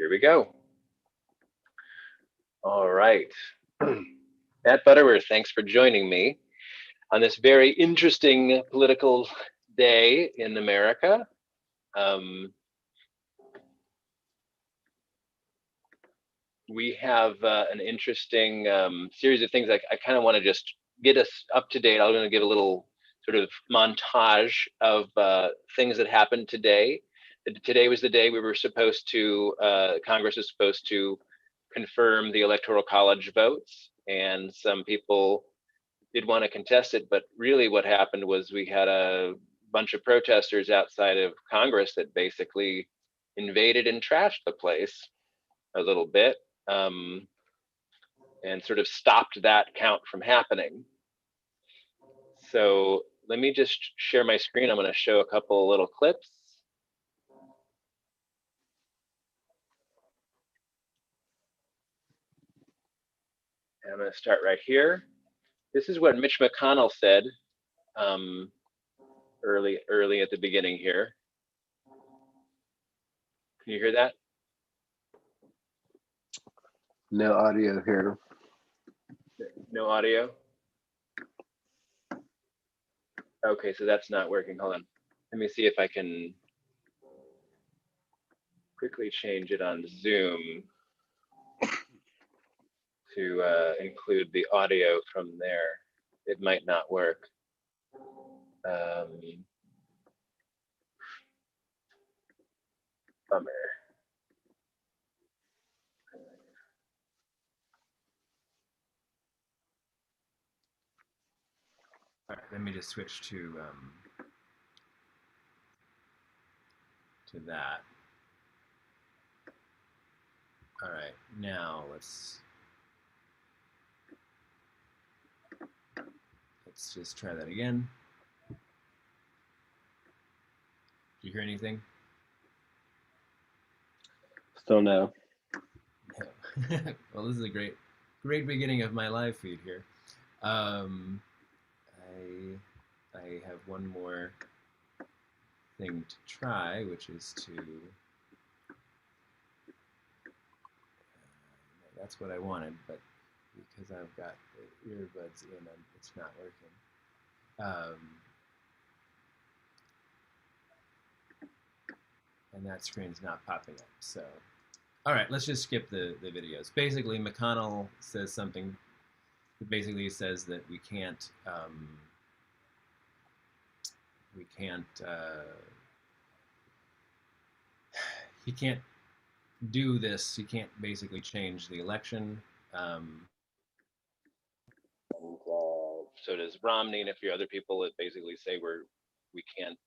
Here we go. All right. Matt Butterworth, thanks for joining me on this very interesting political day in America. We have an interesting series of things. I kind of want to just get us up to date. I'm going to give a little sort of montage of things that happened today. Today was the day we were supposed to, Congress was supposed to confirm the Electoral College votes, and some people did want to contest it, but really what happened was we had a bunch of protesters outside of Congress that basically invaded and trashed the place a little bit, and sort of stopped that count from happening. So let me just share my screen. I'm going to show a couple little clips. And I'm going to start right here. This is what Mitch McConnell said early at the beginning here. Can you hear that? No audio here. No audio? Okay, so that's not working. Hold on. Let me see if I can quickly change it on Zoom to include the audio from there. It might not work. Bummer. All right, let me just switch to that. All right, now let's just try that again. Did you hear anything? Still no. Well, this is a great beginning of my live feed here. I have one more thing to try, which is to that's what I wanted, but because I've got the earbuds in, it's not working. And that screen's not popping up. So, all right, let's just skip the videos. Basically, McConnell says something. Basically, says that we can't he can't do this. He can't basically change the election. So does Romney and a few other people that basically say we can't,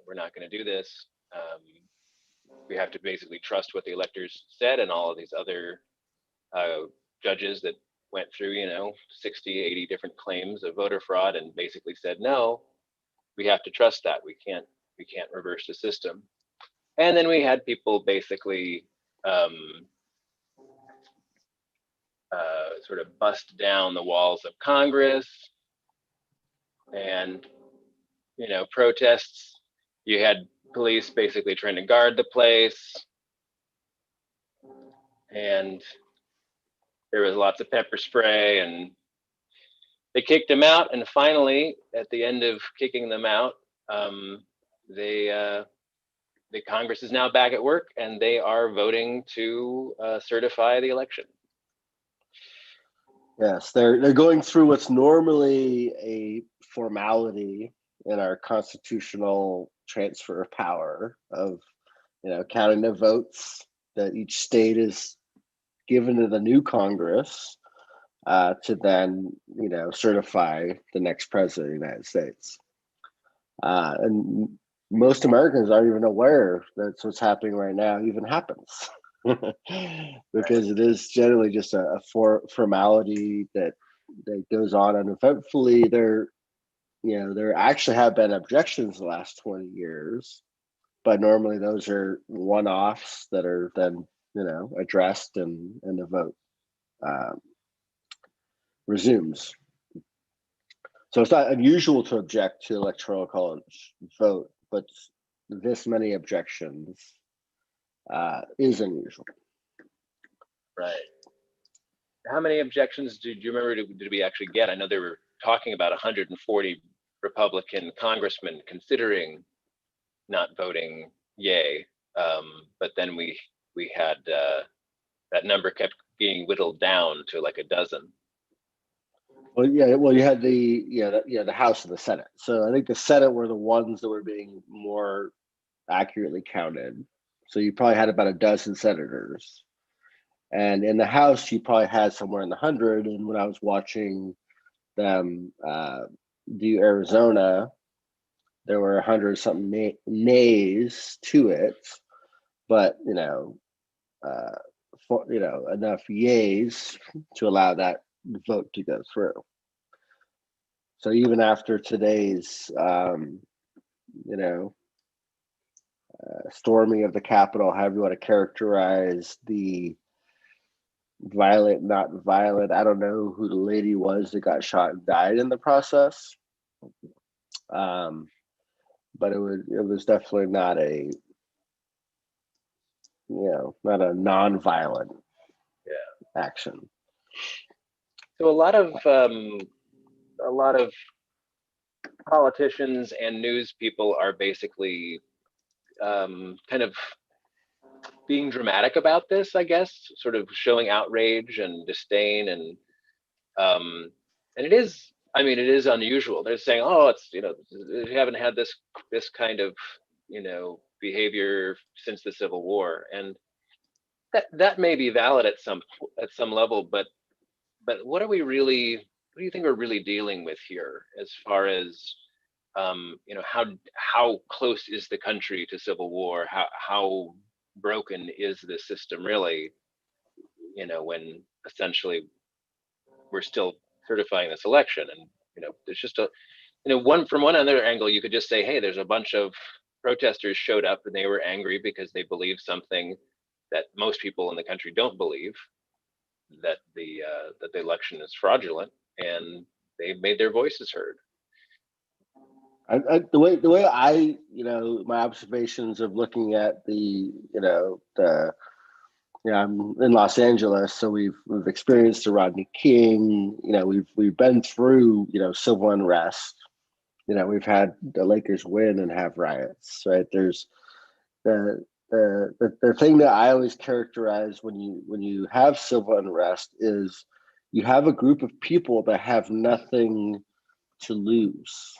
we're not going to do this. We have to basically trust what the electors said, and all of these other judges that went through, 60, 80 different claims of voter fraud and basically said, no, we have to trust that. We can't reverse the system. And then we had people basically sort of bust down the walls of Congress and, protests. You had police basically trying to guard the place, and there was lots of pepper spray, and they kicked him out. And finally, at the end of kicking them out, the Congress is now back at work, and they are voting to certify the election. Yes, they're going through what's normally a formality in our constitutional transfer of power of, counting the votes that each state is given to the new Congress to then, certify the next president of the United States. And most Americans aren't even aware that what's happening right now even happens. Because it is generally just a formality that goes on uneventfully. There actually have been objections the last 20 years, but normally those are one-offs that are then addressed and the vote resumes. So it's not unusual to object to electoral college vote, but this many objections is unusual. Right. How many objections do you remember did we actually get? I know they were talking about 140 Republican congressmen considering not voting yay, but then we had that number kept being whittled down to like a dozen. Well, yeah. Well, you had the House and the Senate. So I think the Senate were the ones that were being more accurately counted. So you probably had about a dozen senators, and in the House you probably had somewhere in the hundred. And when I was watching them do Arizona, there were 100 something nays to it, but enough yays to allow that vote to go through. So even after today's storming of the Capitol, however you want to characterize the violent, not violent, I don't know who the lady was that got shot and died in the process, but it was definitely not a non-violent action. So a lot of politicians and news people are basically kind of being dramatic about this, I guess, sort of showing outrage and disdain, and it is, I mean, it is unusual. They're saying, oh, it's, we haven't had this kind of behavior since the Civil War, and that may be valid at some level, but what do you think we're really dealing with here as far as how close is the country to civil war? How broken is the system really? When essentially we're still certifying this election, and there's just from one other angle, you could just say, hey, there's a bunch of protesters showed up and they were angry because they believe something that most people in the country don't believe, that the election is fraudulent, and they made their voices heard. The way I, my observations of looking at I'm in Los Angeles, so we've experienced the Rodney King. We've been through civil unrest. We've had the Lakers win and have riots. Right? There's the thing that I always characterize when you have civil unrest is you have a group of people that have nothing to lose.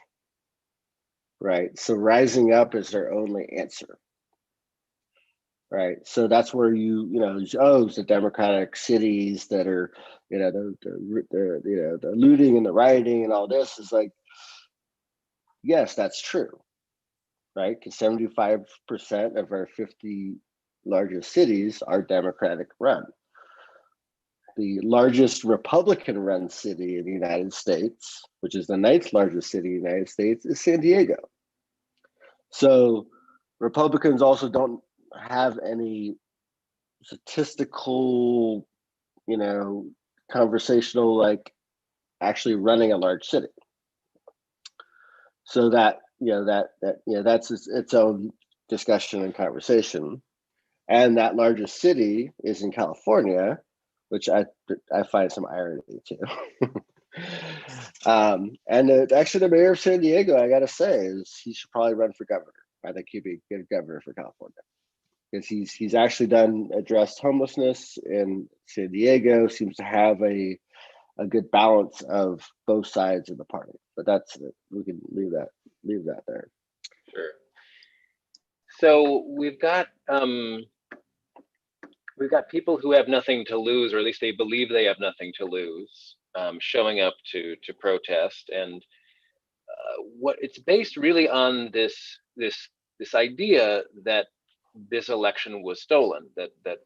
Right. So rising up is their only answer. Right. So that's where it's the Democratic cities that are, the looting and the rioting and all this is like, yes, that's true. Right. Because 75% of our 50 largest cities are Democratic run. The largest Republican run city in the United States, which is the 9th largest city in the United States, is San Diego. So Republicans also don't have any statistical, conversational, like actually running a large city. So that's its own discussion and conversation. And that largest city is in California, which I find some irony too. Actually, the mayor of San Diego, I gotta say, is he should probably run for governor. I think he'd be a good governor for California, because he's actually addressed homelessness in San Diego. Seems to have a good balance of both sides of the party. But we can leave that there. Sure. So we've got people who have nothing to lose, or at least they believe they have nothing to lose, showing up to protest, and what it's based really on this idea that this election was stolen, that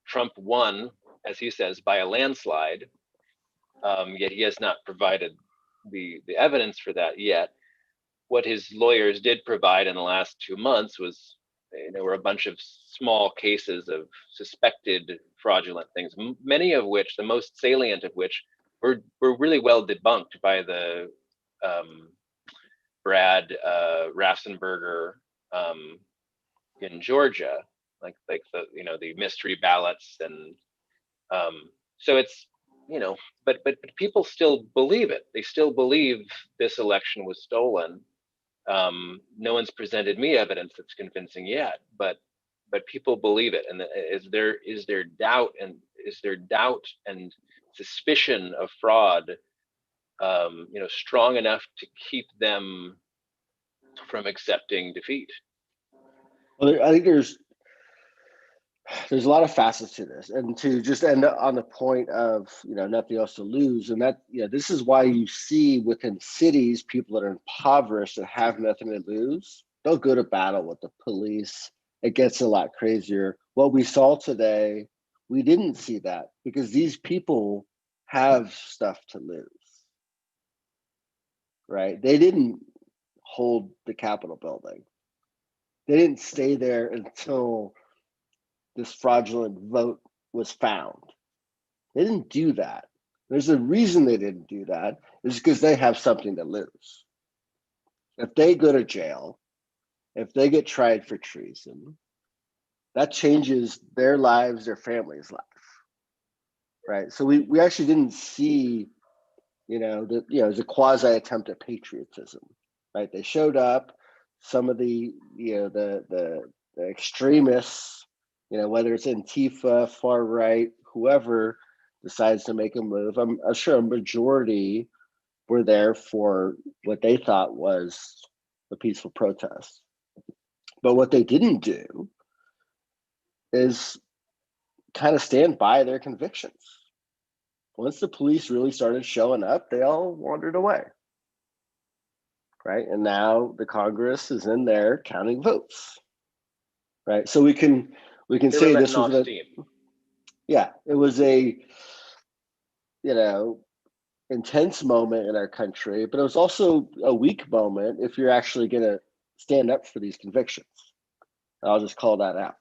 Trump won, as he says, by a landslide, yet he has not provided the evidence for that yet. What his lawyers did provide in the last 2 months was there were a bunch of small cases of suspected fraudulent things, many of which, the most salient of which, were really well debunked by the Brad Raffensperger in Georgia. like the the mystery ballots, and so it's but people still believe it. They still believe this election was stolen. No one's presented me evidence that's convincing yet, but people believe it. And is there doubt and suspicion of fraud, strong enough to keep them from accepting defeat? Well, I think there's a lot of facets to this, and to just end on the point of nothing else to lose, and that this is why you see within cities people that are impoverished and have nothing to lose, they'll go to battle with the police. It gets a lot crazier. What we saw today, we didn't see that because these people have stuff to lose, right? They didn't hold the Capitol building. They didn't stay there until this fraudulent vote was found. They didn't do that. There's a reason they didn't do that. It's because they have something to lose. If they go to jail, if they get tried for treason, that changes their lives, their family's life, right? So we actually didn't see, as a quasi attempt at patriotism, right? They showed up. Some of the extremists, whether it's Antifa, far right, whoever decides to make a move, I'm sure a majority were there for what they thought was a peaceful protest. But what they didn't do is kind of stand by their convictions. Once the police really started showing up, they all wandered away. Right. And now the Congress is in there counting votes. Right. So we can say this was it was a intense moment in our country, but it was also a weak moment if you're actually going to stand up for these convictions. I'll just call that out.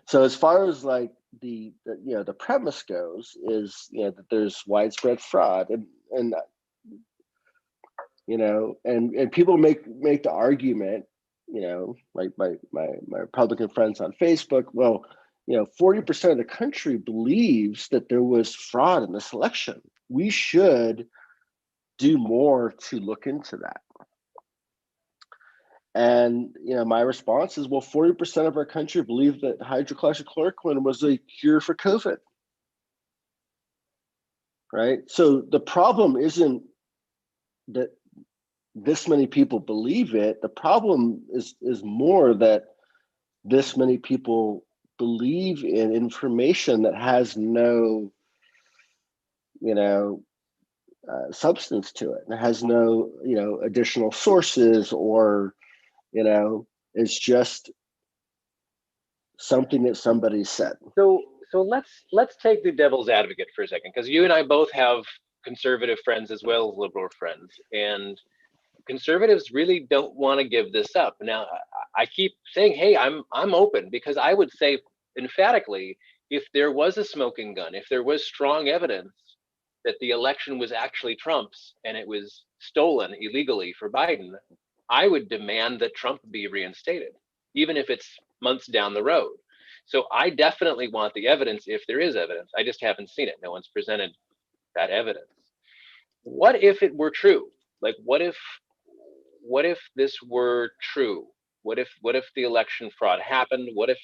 So as far as like the premise goes, is that there's widespread fraud, and people make the argument, like my Republican friends on Facebook, well, 40% of the country believes that there was fraud in this election. We should do more to look into that. And my response is, well, 40% of our country believe that hydroxychloroquine was a cure for COVID. Right? So the problem isn't that this many people believe it. The problem is more that this many people believe in information that has no substance to it. It has no additional sources, or it's just something that somebody said. So let's take the devil's advocate for a second, because you and I both have conservative friends as well as liberal friends, and conservatives really don't want to give this up. Now, I keep saying, hey, I'm open, because I would say emphatically, if there was a smoking gun, if there was strong evidence that the election was actually Trump's and it was stolen illegally for Biden, I would demand that Trump be reinstated, even if it's months down the road. So I definitely want the evidence if there is evidence. I just haven't seen it. No one's presented that evidence. What if it were true? Like, what if this were true? What if the election fraud happened? What if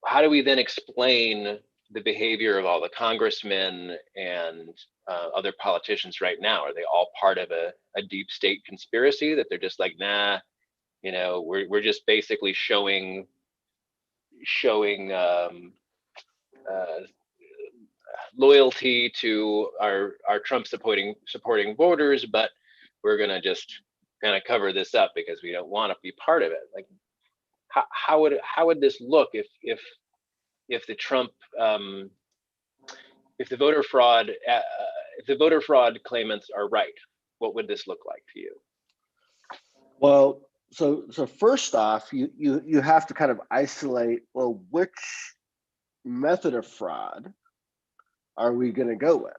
how do we then explain the behavior of all the congressmen and other politicians right now? Are they all part of a deep state conspiracy that they're just like, nah, we're just basically showing loyalty to our Trump supporting voters, but we're gonna just kind of cover this up because we don't want to be part of it. Like, how would this look if the Trump if the voter fraud claimants are right? What would this look like to you? Well, so first off, you have to kind of isolate, well, which method of fraud are we going to go with,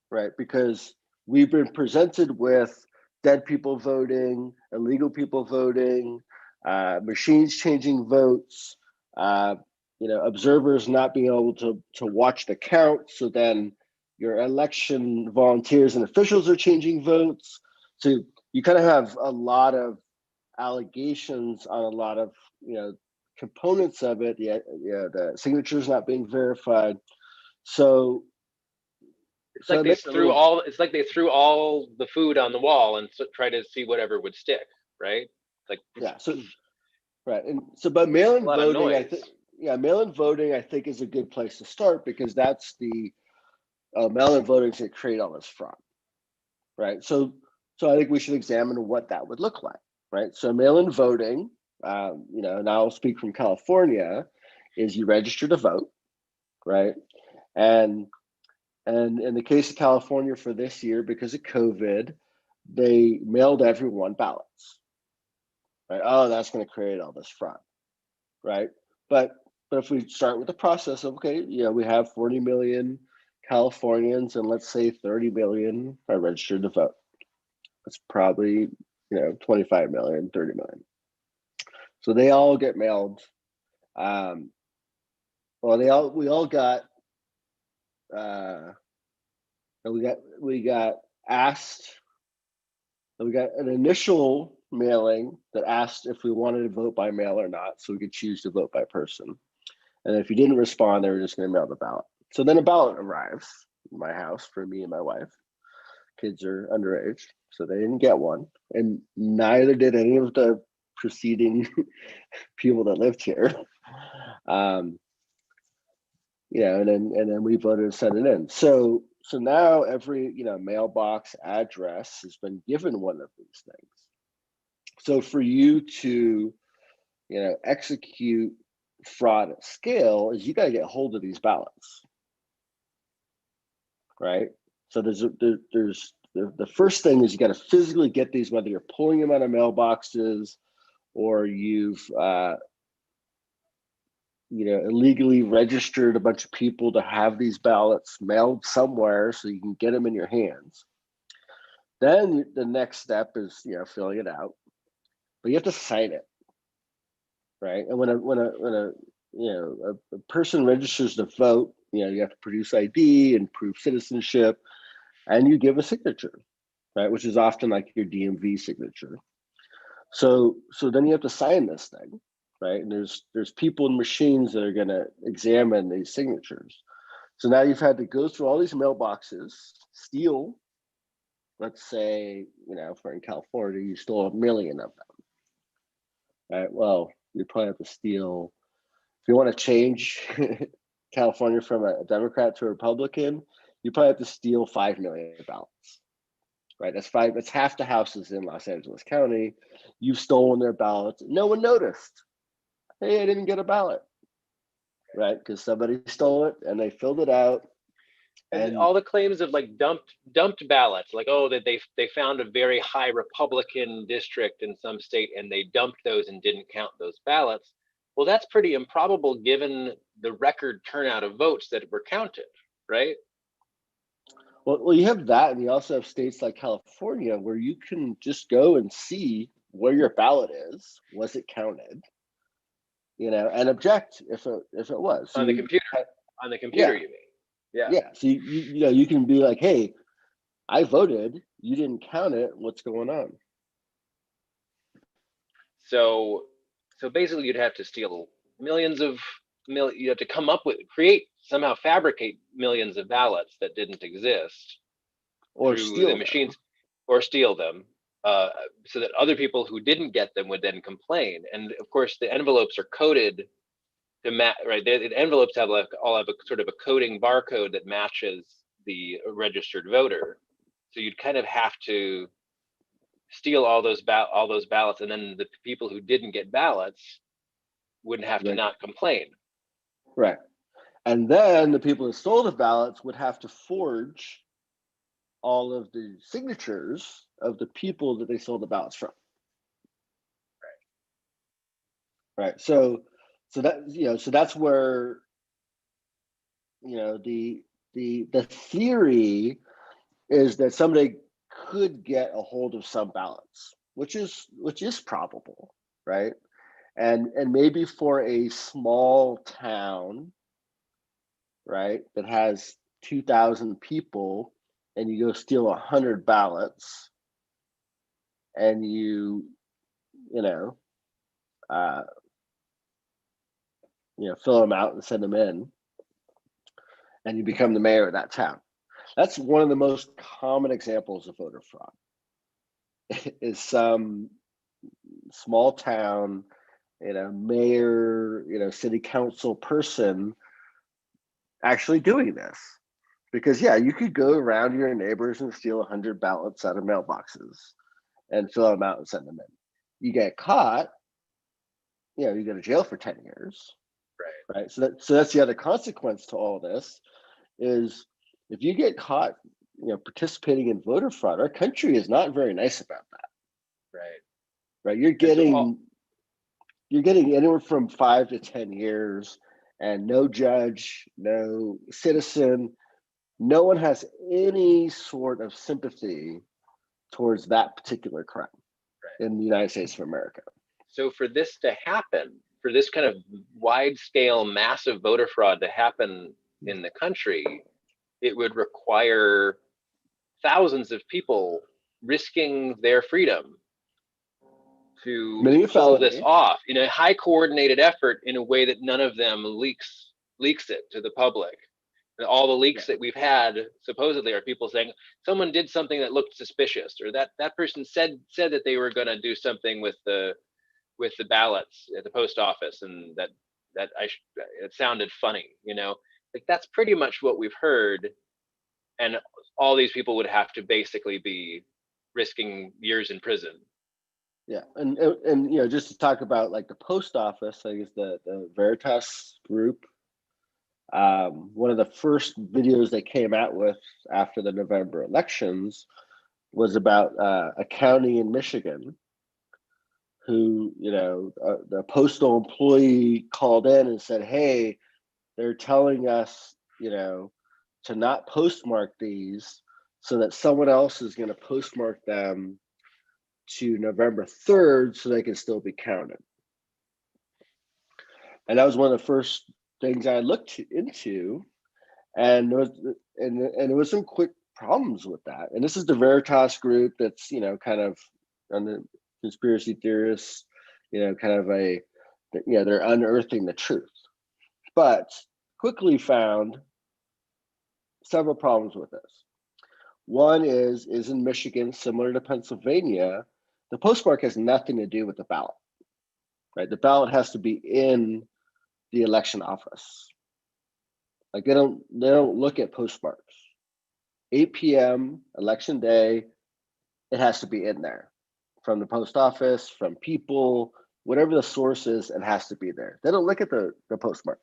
right? Because we've been presented with dead people voting, illegal people voting, machines changing votes, observers not being able to watch the count. So then your election volunteers and officials are changing votes. So you kind of have a lot of allegations on a lot of components of it. The signatures not being verified. So it's like they threw all. It's like they threw all the food on the wall and try to see whatever would stick. Right? Like So right, and so but mail-in voting, mail-in voting, I think is a good place to start because that's the mail-in voting to create all this fraud. Right. So I think we should examine what that would look like. Right. So mail-in voting, and I'll speak from California, is you register to vote, right? And in the case of California for this year, because of COVID, they mailed everyone ballots. Right? Oh, that's going to create all this fraud, right? But if we start with the process of, okay, we have 40 million Californians, and let's say 30 million are registered to vote. It's probably 25 million, 30 million. So they all get mailed. We all got we got asked. We got an initial mailing that asked if we wanted to vote by mail or not, so we could choose to vote by person. And if you didn't respond, they were just going to mail the ballot. So then a ballot arrives in my house for me and my wife. Kids are underage, so they didn't get one, and neither did any of the preceding people that lived here. And then we voted to send it in. So now every mailbox address has been given one of these things. So for you to execute fraud at scale, is you got to get hold of these ballots, right? So there's the first thing is you got to physically get these, whether you're pulling them out of mailboxes or you've illegally registered a bunch of people to have these ballots mailed somewhere so you can get them in your hands. Then the next step is filling it out, but you have to sign it, right? And when a person registers to vote, you have to produce ID and prove citizenship, and you give a signature, right? Which is often like your DMV signature. So then you have to sign this thing, right? And there's people and machines that are going to examine these signatures. So now you've had to go through all these mailboxes, steal, let's say, for in California, you stole 1 million of them, right? Well, you probably have to steal, if you want to change California from a Democrat to a Republican, you probably have to steal 5 million ballots, right? That's half the houses in Los Angeles County. You've stolen their ballots. No one noticed. Hey, I didn't get a ballot, right? Because somebody stole it and they filled it out. And all the claims of like dumped ballots, like, oh, that they found a very high Republican district in some state and they dumped those and didn't count those ballots. Well, that's pretty improbable given the record turnout of votes that were counted, right? Well, you have that, and you also have states like California where you can just go and see where your ballot is, was it counted, and object if it was. So on the computer. On the computer, yeah. You mean? Yeah. Yeah. So you can be like, hey, I voted, you didn't count it. What's going on? So basically, you'd have to steal you have to come up with, somehow fabricate millions of ballots that didn't exist, or steal the machines, or steal them, so that other people who didn't get them would then complain. And of course, the envelopes are coded to match, right? The envelopes all have a sort of a coding barcode that matches the registered voter. So you'd kind of have to steal all those ballots, and then the people who didn't get ballots wouldn't have to not complain. Right. And then the people who stole the ballots would have to forge all of the signatures of the people that they stole the ballots from. Right. So that so that's where the theory is that somebody could get a hold of some ballots, which is probable, right? And maybe for a small town, right, that has 2,000 people, and you go steal 100 ballots, and you know, fill them out and send them in, and you become the mayor of that town. That's one of the most common examples of voter fraud. Is some small town, mayor, city council person actually doing this. Because yeah, you could go around your neighbors and steal 100 ballots out of mailboxes and fill them out and send them in. You get caught, you go to jail for 10 years. Right. So that's the other consequence to all this is if you get caught, participating in voter fraud, our country is not very nice about that. Right. You're getting anywhere from 5 to 10 years, and no judge, no citizen, no one has any sort of sympathy towards that particular crime in the United States of America. So for this to happen, for this kind of wide scale, massive voter fraud to happen in the country, it would require thousands of people risking their freedom to pull this off in a high coordinated effort in a way that none of them leaks it to the public. And all the leaks that we've had supposedly are people saying someone did something that looked suspicious, or that person said that they were going to do something with the ballots at the post office, and it sounded funny, like that's pretty much what we've heard. And all these people would have to basically be risking years in prison. Yeah, and just to talk about like the post office, I guess the Veritas group, one of the first videos they came out with after the November elections was about a county in Michigan who, the postal employee called in and said, hey, they're telling us, to not postmark these so that someone else is going to postmark them to November 3rd so they can still be counted. And that was one of the first things I looked into, and there was some quick problems with that. And this is the Veritas group that's, kind of on the conspiracy theorists, kind of they're unearthing the truth, but quickly found several problems with this. One is in Michigan, similar to Pennsylvania, the postmark has nothing to do with the ballot, right? The ballot has to be in the election office. Like they don't look at postmarks. 8 p.m. election day, it has to be in there from the post office, from people, whatever the source is, it has to be there. They don't look at the postmark.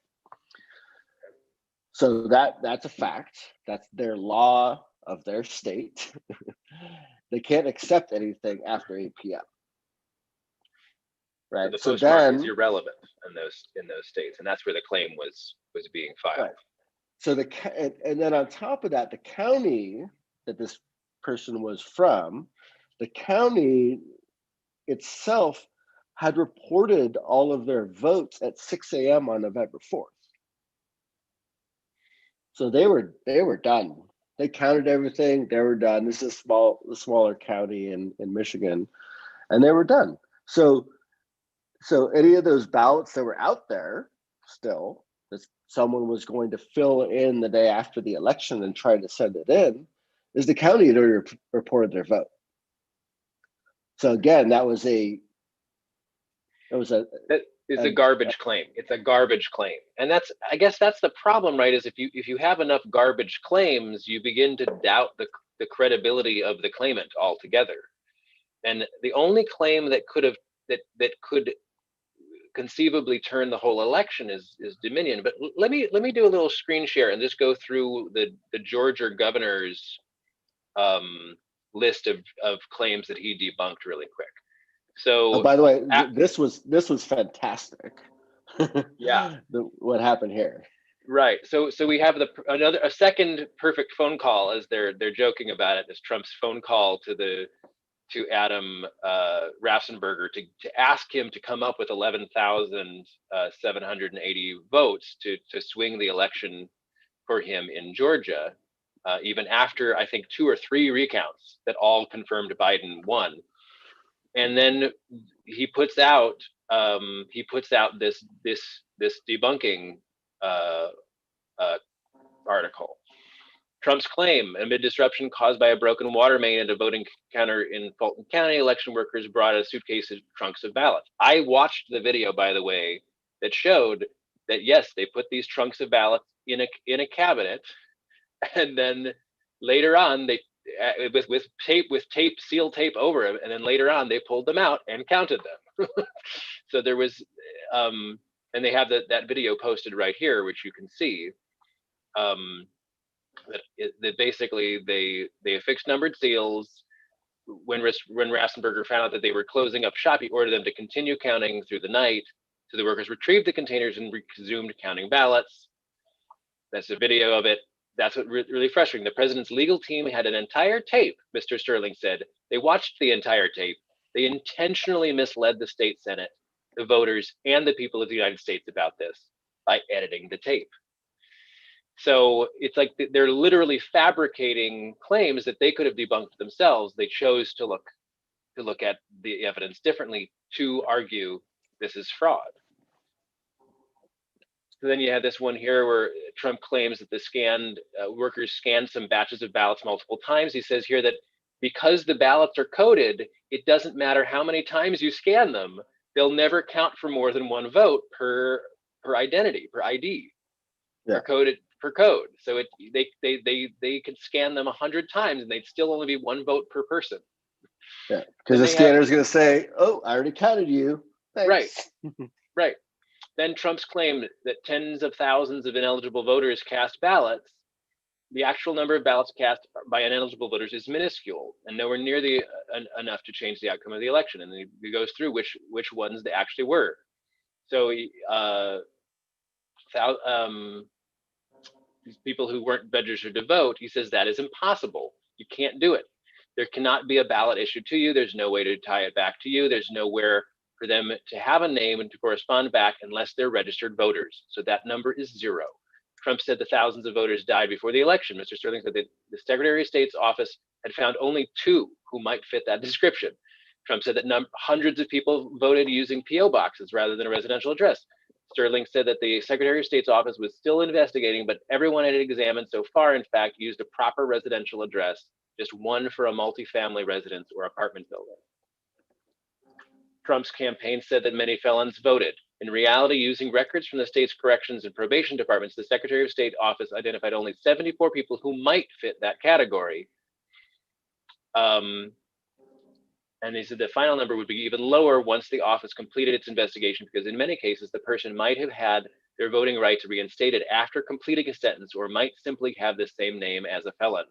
So that's a fact. That's their law of their state. They can't accept anything after 8 p.m. Right. So the postmark is irrelevant in those states, and that's where the claim was being filed. Right. So and then on top of that, the county that this person was from, the county itself had reported all of their votes at 6 a.m. on November 4th. So they were done. They counted everything. They were done. This is the smaller county in Michigan, and they were done. So any of those ballots that were out there still, that someone was going to fill in the day after the election and try to send it in, is the county had already reported their vote. So again, that was a garbage claim. It's a garbage claim, and I guess that's the problem, right? Is if you have enough garbage claims, you begin to doubt the credibility of the claimant altogether. And the only claim that could conceivably turn the whole election is Dominion. But let me do a little screen share and just go through the Georgia governor's list of claims that he debunked really quick. So by the way, this was fantastic. Yeah. What happened here? Right. So we have a second perfect phone call, as they're joking about it, as Trump's phone call to Adam Raffensperger to ask him to come up with 11,780 votes to swing the election for him in Georgia, even after I think 2 or 3 recounts that all confirmed Biden won. And then he puts out this debunking uh, article. Trump's claim: amid disruption caused by a broken water main at a voting counter in Fulton County, election workers brought a suitcase of trunks of ballots. I watched the video, by the way, that showed that yes, they put these trunks of ballots in a cabinet, and then later on they with tape seal tape over them, and then later on they pulled them out and counted them. So there was, and they have that video posted right here, which you can see. That basically they affixed numbered seals. When Raffensperger found out that they were closing up shop, he ordered them to continue counting through the night. So the workers retrieved the containers and resumed counting ballots. That's a video of it. That's what really frustrating. The president's legal team had an entire tape, Mr. Sterling said. They watched the entire tape. They intentionally misled the state Senate, the voters, and the people of the United States about this by editing the tape. So it's like they're literally fabricating claims that they could have debunked themselves. They chose to look at the evidence differently to argue this is fraud. So then you have this one here where Trump claims that the workers scanned some batches of ballots multiple times. He says here that because the ballots are coded, it doesn't matter how many times you scan them, they'll never count for more than one vote per identity, per ID, Yeah. per code. So they could scan them 100 times and they'd still only be one vote per person. Yeah, because the scanner's going to say, "Oh, I already counted you." Thanks. Right. Right. Then Trump's claim that tens of thousands of ineligible voters cast ballots. The actual number of ballots cast by ineligible voters is minuscule and nowhere near enough to change the outcome of the election. And he goes through which ones they actually were. So these people who weren't registered to vote, he says that is impossible. You can't do it. There cannot be a ballot issued to you. There's no way to tie it back to you. There's nowhere for them to have a name and to correspond back unless they're registered voters. So that number is 0. Trump said the thousands of voters died before the election. Mr. Sterling said that the Secretary of State's office had found only 2 who might fit that description. Trump said that hundreds of people voted using P.O. boxes rather than a residential address. Sterling said that the Secretary of State's office was still investigating, but everyone it examined so far, in fact, used a proper residential address, just one for a multifamily residence or apartment building. Trump's campaign said that many felons voted. In reality, using records from the state's corrections and probation departments, the Secretary of State office identified only 74 people who might fit that category. And he said the final number would be even lower once the office completed its investigation, because in many cases, the person might have had their voting rights reinstated after completing a sentence or might simply have the same name as a felon.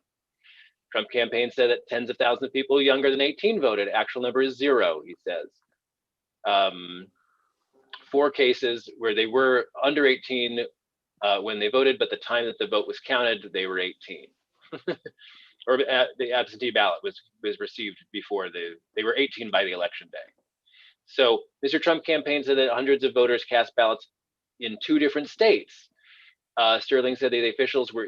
Trump campaign said that tens of thousands of people younger than 18 voted. Actual number is 0, he says. 4 cases where they were under 18 when they voted, but the time that the vote was counted, they were 18. Or the absentee ballot was received before they were 18 by the election day. So Mr. Trump campaign said that hundreds of voters cast ballots in 2 different states. Sterling said that the officials were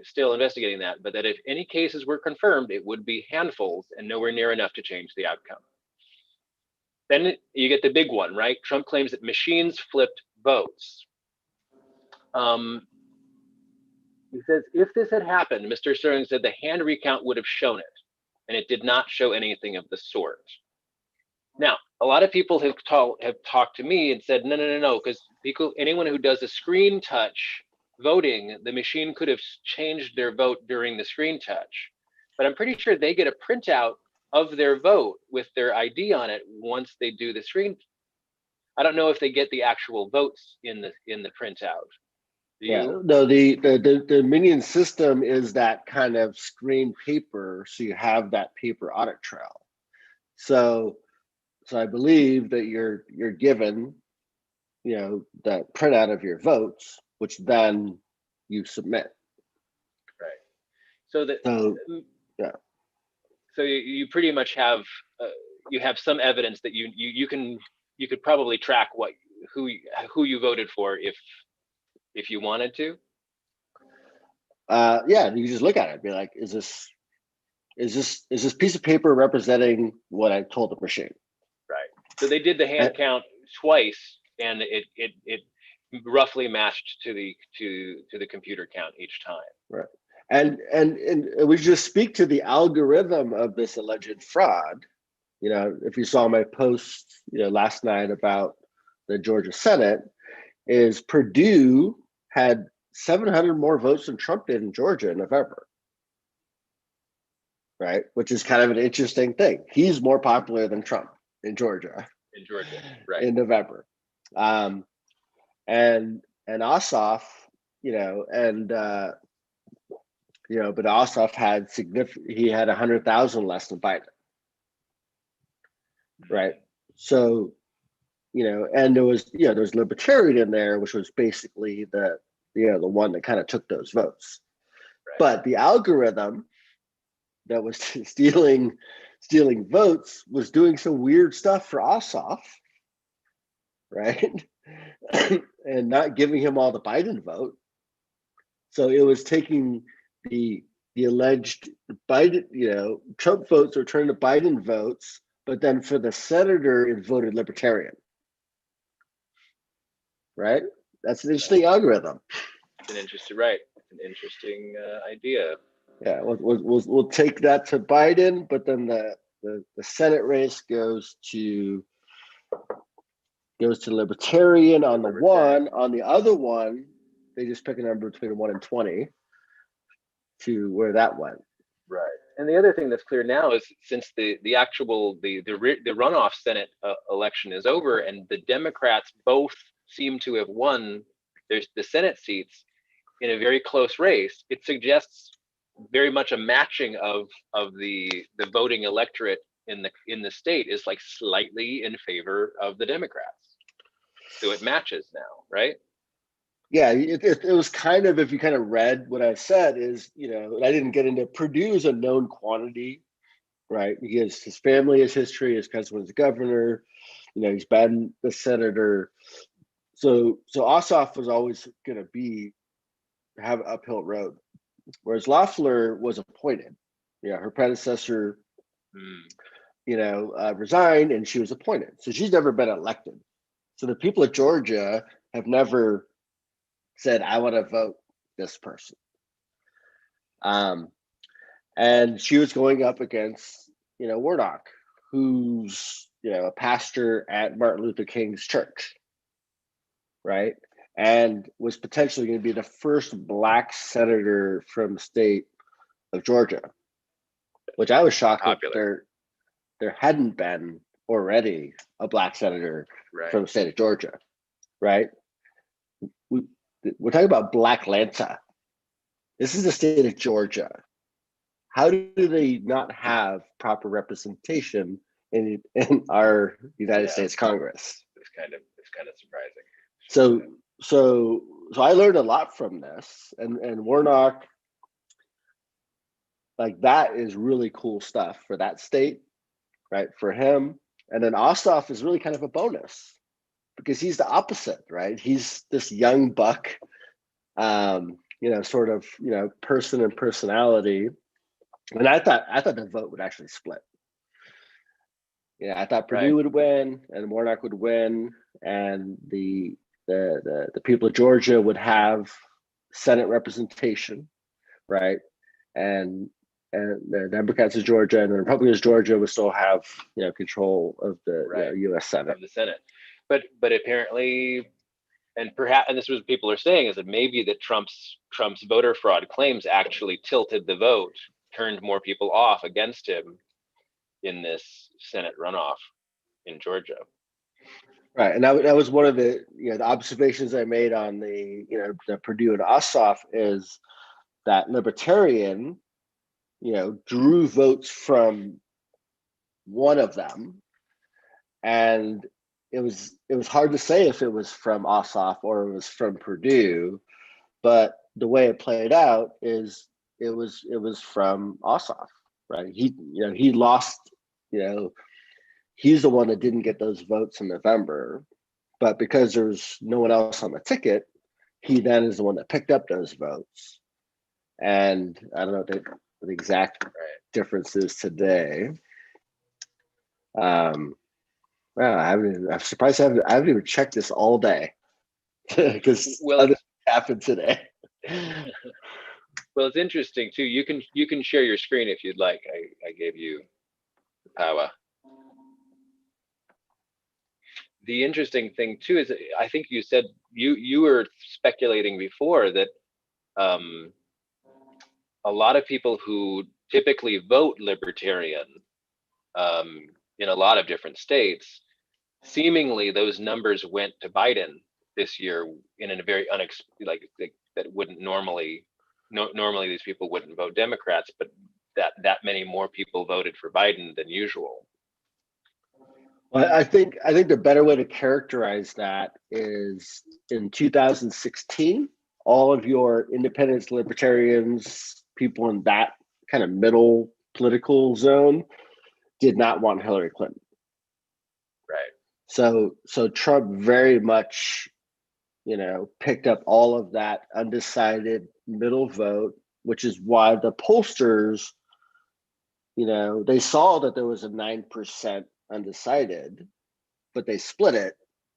still investigating that, but that if any cases were confirmed, it would be handfuls and nowhere near enough to change the outcome. Then you get the big one, right? Trump claims that machines flipped votes. He says, if this had happened, Mr. Sterling said the hand recount would have shown it, and it did not show anything of the sort. Now, a lot of people have talked to me and said, no, because anyone who does a screen touch voting, the machine could have changed their vote during the screen touch. But I'm pretty sure they get a printout of their vote with their ID on it once they do the screen. I don't know if they get the actual votes in the printout. Yeah, no, the Minion system is that kind of screen paper, so you have that paper audit trail. So I believe that you're given, that printout of your votes, which then you submit. Right. So that So yeah. So you pretty much have you have some evidence that you could probably track who you voted for if you wanted to. Yeah, you just look at it and be like, is this piece of paper representing what I told the machine? Right. So they did the hand count twice, and it roughly matched to the computer count each time. Right. And we just speak to the algorithm of this alleged fraud. You know, if you saw my post, last night about the Georgia Senate, is Purdue had 700 more votes than Trump did in Georgia in November. Right, which is kind of an interesting thing. He's more popular than Trump in Georgia. In Georgia, right? In November, and Ossoff, but Ossoff had he had 100,000 less than Biden. Right. So, and there was Libertarian in there, which was basically the one that kind of took those votes. Right. But the algorithm that was stealing votes was doing some weird stuff for Ossoff, right? And not giving him all the Biden vote. So it was taking the alleged Biden, Trump votes were turned to Biden votes, but then for the senator, it voted Libertarian. Right? That's an interesting algorithm. It's an interesting idea. Yeah, we'll take that to Biden, but then the Senate race goes to Libertarian on the one. On the other one, they just pick a number between 1 and 20 to where that went. Right. And the other thing that's clear now is since the runoff Senate election is over and the Democrats both seem to have won the Senate seats in a very close race, it suggests very much a matching of the voting electorate in the state is like slightly in favor of the Democrats. So it matches now, right? Yeah, it was kind of, if you kind of read what I said, is, and I didn't get into Purdue is a known quantity, right? Because his family, his history, his cousin was the governor, he's been the senator. So Ossoff was always going to have an uphill road. Whereas Loeffler was appointed. Her predecessor, resigned and she was appointed. So she's never been elected. So the people of Georgia have never said, I want to vote this person. And she was going up against, Warnock, who's, a pastor at Martin Luther King's church, right? And was potentially going to be the first Black senator from the state of Georgia, which I was shocked that there hadn't been already a Black senator from the state of Georgia, right? We're talking about Black Lanta. This is the state of Georgia. How do they not have proper representation in our United States Congress? It's kind of surprising. So I learned a lot from this, and Warnock, like, that is really cool stuff for that state, right? For him, and then Ossoff is really kind of a bonus because he's the opposite, right? He's this young buck, sort of, person and personality, and I thought the vote would actually split. I thought Purdue would win and Warnock would win, and the people of Georgia would have Senate representation, right? And the Democrats of Georgia and the Republicans of Georgia would still have control of the U.S. Senate. Of the Senate, but apparently, and this is what people are saying, is that maybe that Trump's voter fraud claims actually tilted the vote, turned more people off against him in this Senate runoff in Georgia. Right, and that was one of the the observations I made on the the Purdue and Ossoff is that Libertarian drew votes from one of them, and it was hard to say if it was from Ossoff or it was from Purdue, but the way it played out is it was from Ossoff, right? He lost, he's the one that didn't get those votes in November, but because there was no one else on the ticket, he then is the one that picked up those votes. And I don't know the exact differences today. Wow, I'm surprised I haven't even checked this all day because Well, it happened today. Well, it's interesting too. You can share your screen if you'd like. I gave you the power. The interesting thing too is I think you said you were speculating before that a lot of people who typically vote libertarian in a lot of different states, seemingly those numbers went to Biden this year in a very that wouldn't normally normally these people wouldn't vote Democrats, but that many more people voted for Biden than usual. Well, I think the better way to characterize that is in 2016, all of your independents, libertarians, people in that kind of middle political zone did not want Hillary Clinton. Right. So Trump very much, picked up all of that undecided middle vote, which is why the pollsters, they saw that there was a 9% undecided, but they split it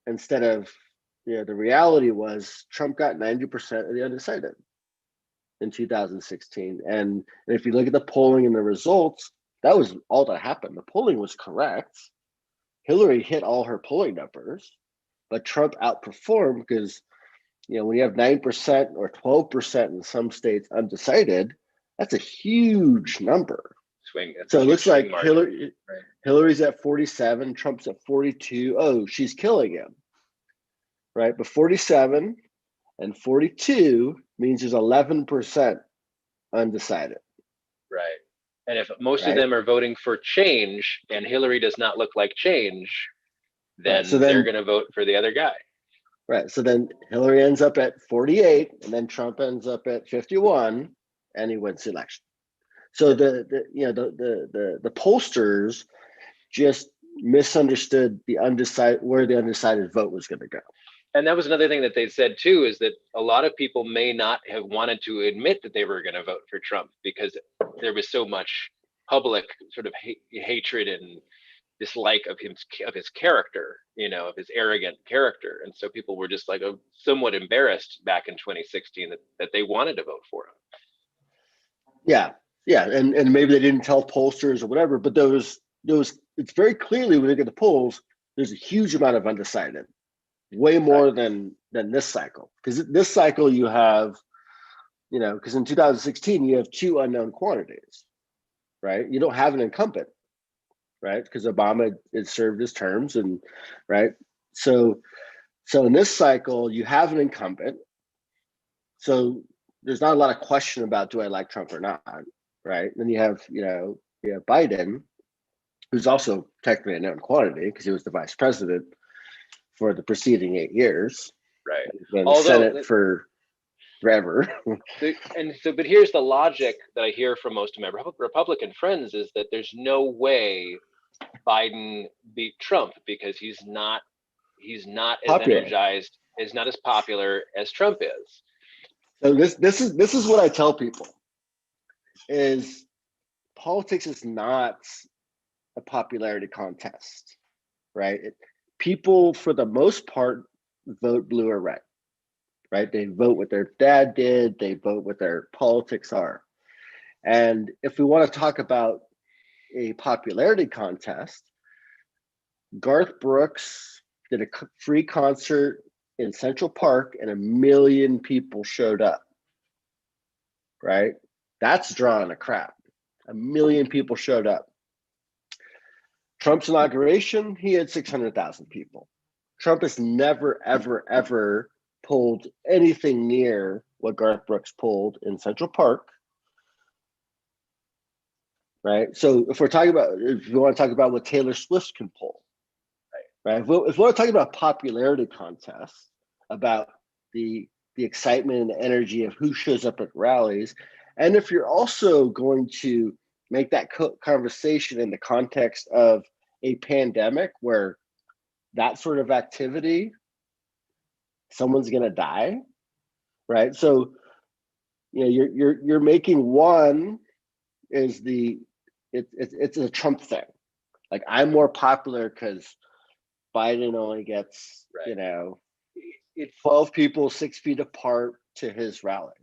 instead of, the reality was Trump got 90% of the undecided in 2016. And if you look at the polling and the results, that was all that happened. The polling was correct. Hillary hit all her polling numbers, but Trump outperformed because, when you have 9% or 12% in some states undecided, that's a huge number. Swing. So it looks like Right. Hillary's at 47, Trump's at 42. Oh, she's killing him, right? But 47 and 42 means there's 11% undecided. Right. And if most of them are voting for change and Hillary does not look like change, then they're going to vote for the other guy. Right. So then Hillary ends up at 48 and then Trump ends up at 51 and he wins the election. So the pollsters just misunderstood where the undecided vote was going to go. And that was another thing that they said too, is that a lot of people may not have wanted to admit that they were going to vote for Trump because there was so much public sort of hatred and dislike of his character, of his arrogant character. And so people were just like somewhat embarrassed back in 2016 that they wanted to vote for him. Yeah. And maybe they didn't tell pollsters or whatever, but it's very clearly when you look at the polls, there's a huge amount of undecided, way more than this cycle. Because this cycle you have, because in 2016 you have two unknown quantities, right? You don't have an incumbent, right? Because Obama had served his terms, and right. So in this cycle you have an incumbent. So there's not a lot of question about do I like Trump or not, right? Then you have Biden, who's also technically a known quantity because he was the vice president for the preceding 8 years, right? In the Senate for forever. But here's the logic that I hear from most of my Republican friends is that there's no way Biden beat Trump because he's not as energized, is not as popular as Trump is. So this is what I tell people is politics is not a popularity contest, right? People for the most part vote blue or red, right? They vote what their dad did, they vote what their politics are. And if we want to talk about a popularity contest, Garth Brooks did a free concert in Central Park and 1 million people showed up, right? That's drawing a crowd. 1 million people showed up. Trump's inauguration, he had 600,000 people. Trump has never, ever, ever pulled anything near what Garth Brooks pulled in Central Park, right? So if you want to talk about what Taylor Swift can pull, right? If we're talking about popularity contests, about the excitement and the energy of who shows up at rallies, and if you're also going to make that conversation in the context of a pandemic where that sort of activity, someone's going to die, right? So you're making one is it's a Trump thing. Like, I'm more popular because Biden only gets, It's 12 people 6 feet apart to his rallies.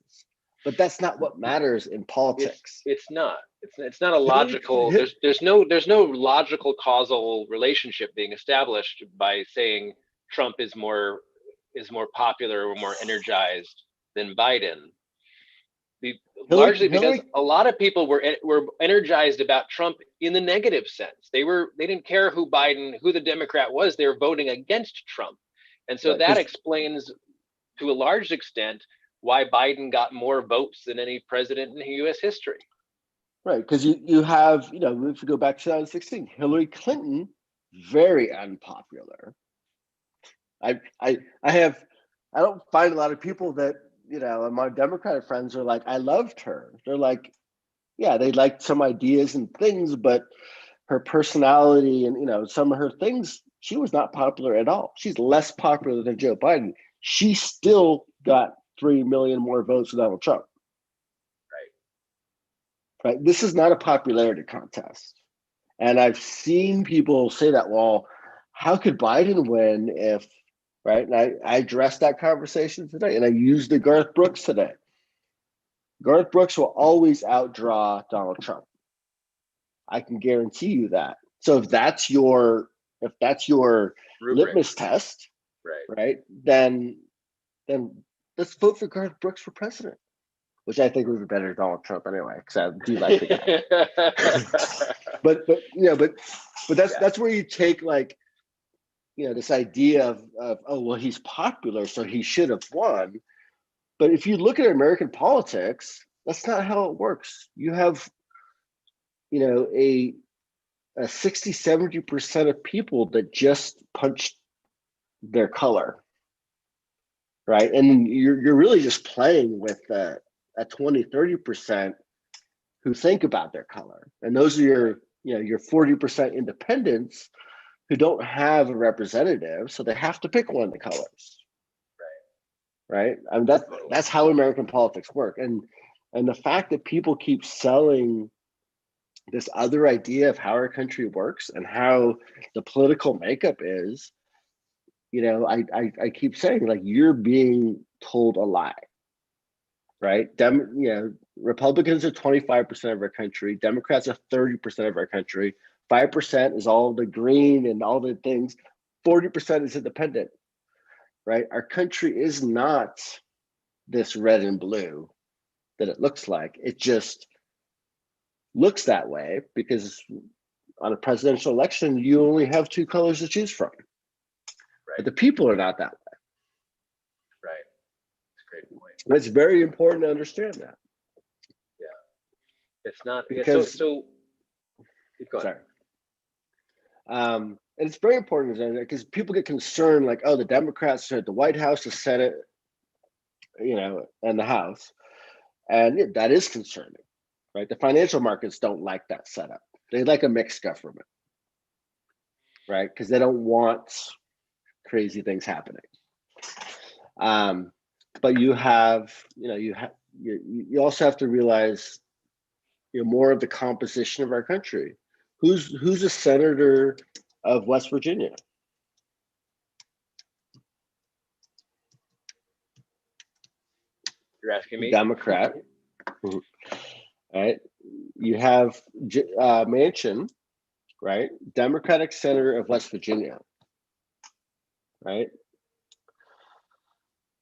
But that's not what matters in politics. it's not. It's not a logical. There's no logical causal relationship being established by saying Trump is more popular or more energized than Biden. Largely because a lot of people were energized about Trump in the negative sense. They didn't care who the Democrat was. They were voting against Trump, and so that explains to a large extent why Biden got more votes than any president in U.S. history. Right, because you have, if you go back to 2016, Hillary Clinton, very unpopular. I don't find a lot of people that, and my Democratic friends are like, I loved her. They're like, yeah, they liked some ideas and things, but her personality and, some of her things, she was not popular at all. She's less popular than Joe Biden. She still got 3 million more votes than Donald Trump. Right. This is not a popularity contest. And I've seen people say that, well, how could Biden win if, right? And I addressed that conversation today, and I used the Garth Brooks today. Garth Brooks will always outdraw Donald Trump. I can guarantee you that. So if that's your litmus test, right? Then let's vote for Garth Brooks for president, which I think would be better than Donald Trump anyway, because I do like the guy. but that's where you take, like, this idea of oh, well, he's popular, so he should have won. But if you look at American politics, that's not how it works. You have, a 60-70% of people that just punch their color, right? And you're really just playing with a 20-30% who think about their color, and those are your 40% independents who don't have a representative, so they have to pick one of the colors. Right. I mean, that's how American politics work. And the fact that people keep selling this other idea of how our country works and how the political makeup is, I keep saying, like, you're being told a lie. Right. Republicans are 25% of our country. Democrats are 30% of our country. 5% is all the green and all the things. 40% is independent. Right. Our country is not this red and blue that it looks like. It just looks that way because on a presidential election, you only have 2 colors to choose from. Right. But the people are not that way. Right. That's a great point. And it's very important to understand that. Yeah. It's not because so keep going. Sorry. And it's very important because people get concerned, like, oh, the Democrats are at the White House, the Senate, and the House. And that is concerning, right? The financial markets don't like that setup. They like a mixed government, right? Because they don't want crazy things happening. But you also have to realize, more of the composition of our country. Who's a senator of West Virginia? You're asking me? Democrat. All right. You have Manchin, right? Democratic senator of West Virginia. Right.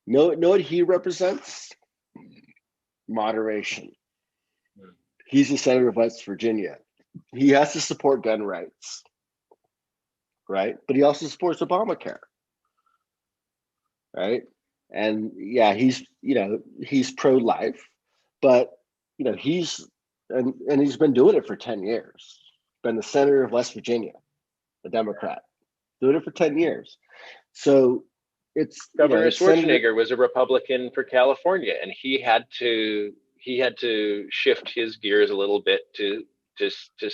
Know what he represents? Moderation. He's the senator of West Virginia. He has to support gun rights, right? But he also supports Obamacare, right? And yeah, he's pro-life, but he's been doing it for 10 years. Been the senator of West Virginia, a Democrat, doing it for 10 years. So it's, Governor it's Senator. Schwarzenegger was a Republican for California, and he had to shift his gears a little bit just to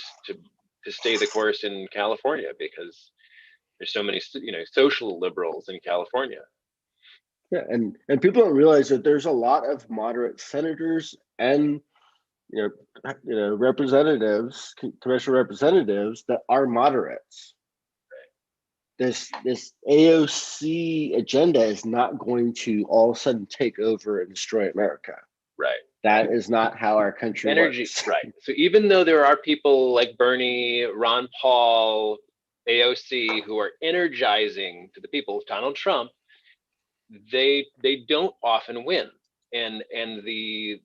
stay the course in California, because there's so many social liberals in California. Yeah, and people don't realize that there's a lot of moderate senators and representatives, congressional representatives that are moderates. This AOC agenda is not going to all of a sudden take over and destroy America. Right. That is not how our country works. Right. So even though there are people like Bernie, Ron Paul, AOC who are energizing to the people, Donald Trump, they don't often win, and the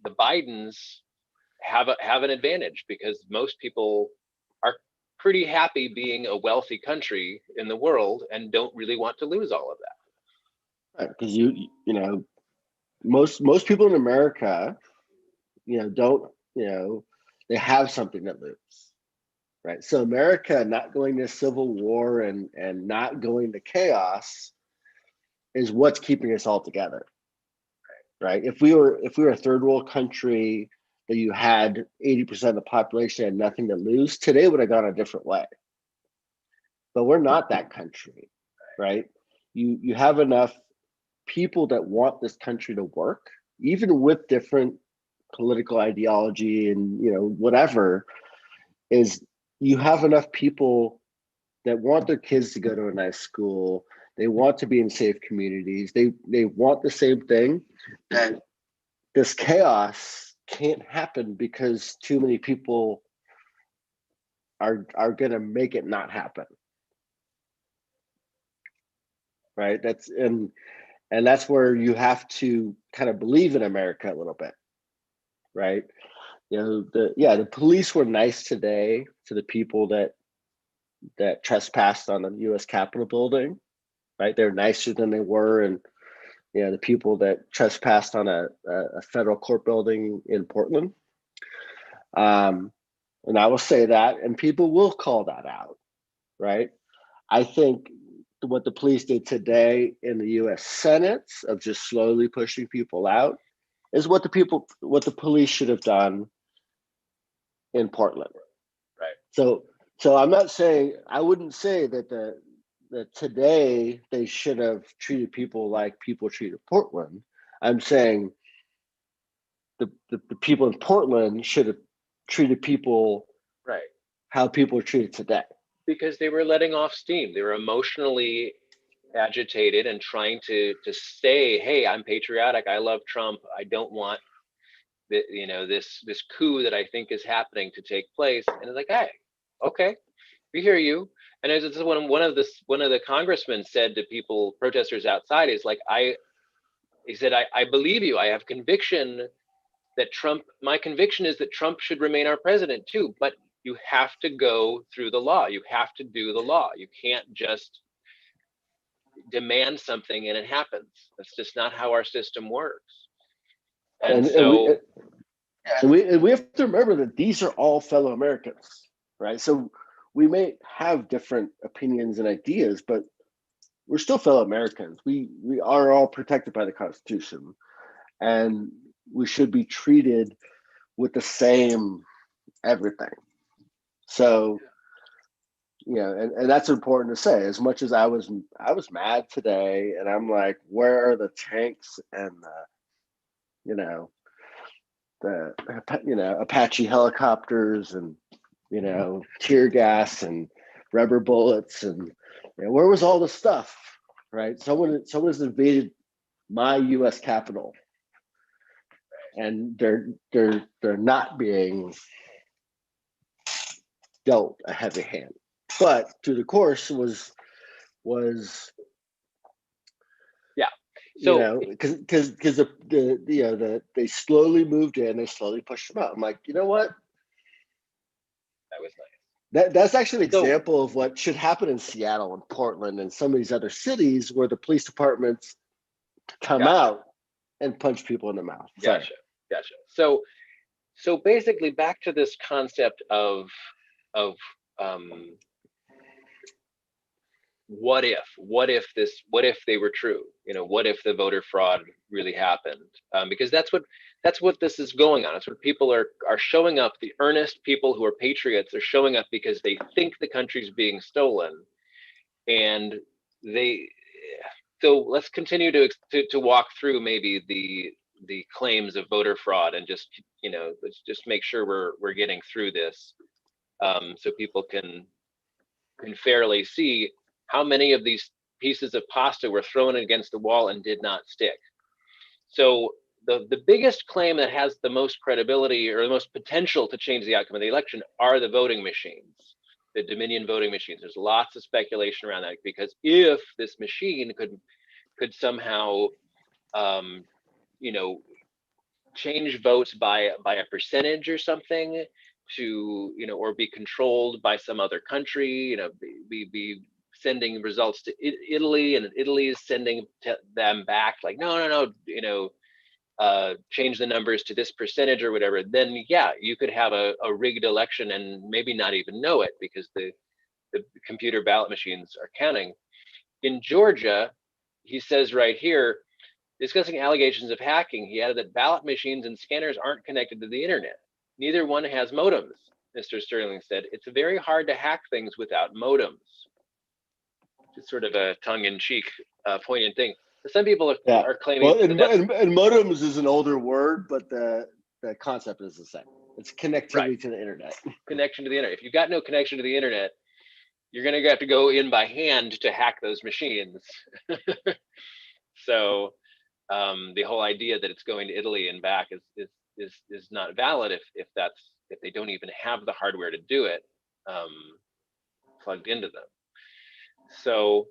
Bidens have an advantage, because most people are pretty happy being a wealthy country in the world and don't really want to lose all of that. Because most people in America, don't, they have something to lose, right? So America not going to civil war and not going to chaos is what's keeping us all together, right? If we were a third world country that you had 80% of the population had nothing to lose, today would have gone a different way. But we're not that country, right? You have enough people that want this country to work, even with different political ideology and whatever, is you have enough people that want their kids to go to a nice school. They want to be in safe communities. They want the same thing. And this chaos can't happen because too many people are going to make it not happen. Right? And that's where you have to kind of believe in America a little bit. Right? The police were nice today to the people that trespassed on the U.S. Capitol building, right? They're nicer than they were, and the people that trespassed on a federal court building in Portland. And I will say that, and people will call that out, right? I think what the police did today in the U.S. Senate of just slowly pushing people out is what the police should have done in Portland. Right. So I'm not saying, I wouldn't say that today they should have treated people like people treated Portland. I'm saying the people in Portland should have treated people right how people are treated today. Because they were letting off steam. They were emotionally agitated and trying to say, hey, I'm patriotic, I love Trump, I don't want this coup that I think is happening to take place. And it's like, hey, okay, we hear you. And as it's one of the congressmen said to people, protesters outside, is like, he said, I believe you. I have conviction that my conviction is that Trump should remain our president too, but you have to go through the law. You have to do the law. You can't just demand something and it happens. That's just not how our system works. And we have to remember that these are all fellow Americans, right? So we may have different opinions and ideas, but we're still fellow Americans. We are all protected by the Constitution, and we should be treated with the same everything. So, and that's important to say. As much as I was mad today, and I'm like, where are the tanks and the Apache helicopters and tear gas and rubber bullets, and where was all the stuff, right? Someone's invaded my U.S. Capitol, and they're not being dealt a heavy hand. But through the course was yeah. So because they slowly moved in, they slowly pushed them out. I'm like, you know what? That was nice. That's actually an example of what should happen in Seattle and Portland and some of these other cities where the police departments come out and punch people in the mouth. Gotcha. So basically, back to this concept of what if they were true? What if the voter fraud really happened? Because that's what this is going on. It's what people are showing up. The earnest people who are patriots are showing up because they think the country's being stolen, and they. So let's continue to walk through maybe the claims of voter fraud, and just let's just make sure we're getting through this, so people can fairly see how many of these pieces of pasta were thrown against the wall and did not stick. So the biggest claim that has the most credibility or the most potential to change the outcome of the election are the voting machines, the Dominion voting machines. There's lots of speculation around that, because if this machine could somehow change votes by a percentage or something, to or be controlled by some other country, be sending results to Italy, and Italy is sending them back like no, change the numbers to this percentage or whatever, then yeah, you could have a rigged election and maybe not even know it, because the computer ballot machines are counting. In Georgia, he says right here, discussing allegations of hacking, he added that ballot machines and scanners aren't connected to the internet. Neither one has modems, Mr. Sterling said. It's very hard to hack things without modems. It's sort of a tongue-in-cheek, poignant thing. But some people are claiming and modems is an older word, but the concept is the same. It's connectivity to the internet. Connection to the internet. If you've got no connection to the internet, you're going to have to go in by hand to hack those machines. So the whole idea that it's going to Italy and back is not valid if they don't even have the hardware to do it plugged into them. So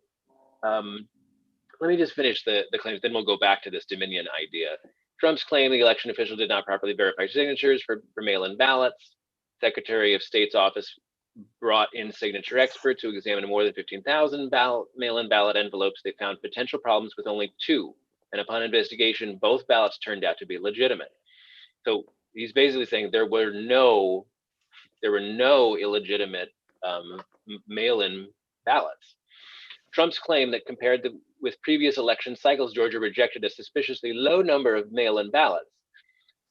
let me just finish the claims, then we'll go back to this Dominion idea. Trump's claim the election official did not properly verify signatures for mail-in ballots. Secretary of State's office brought in signature experts who examined more than 15,000 mail-in ballot envelopes. They found potential problems with only 2. And upon investigation, both ballots turned out to be legitimate. So he's basically saying there were no illegitimate mail-in ballots. Trump's claim that compared with previous election cycles, Georgia rejected a suspiciously low number of mail-in ballots.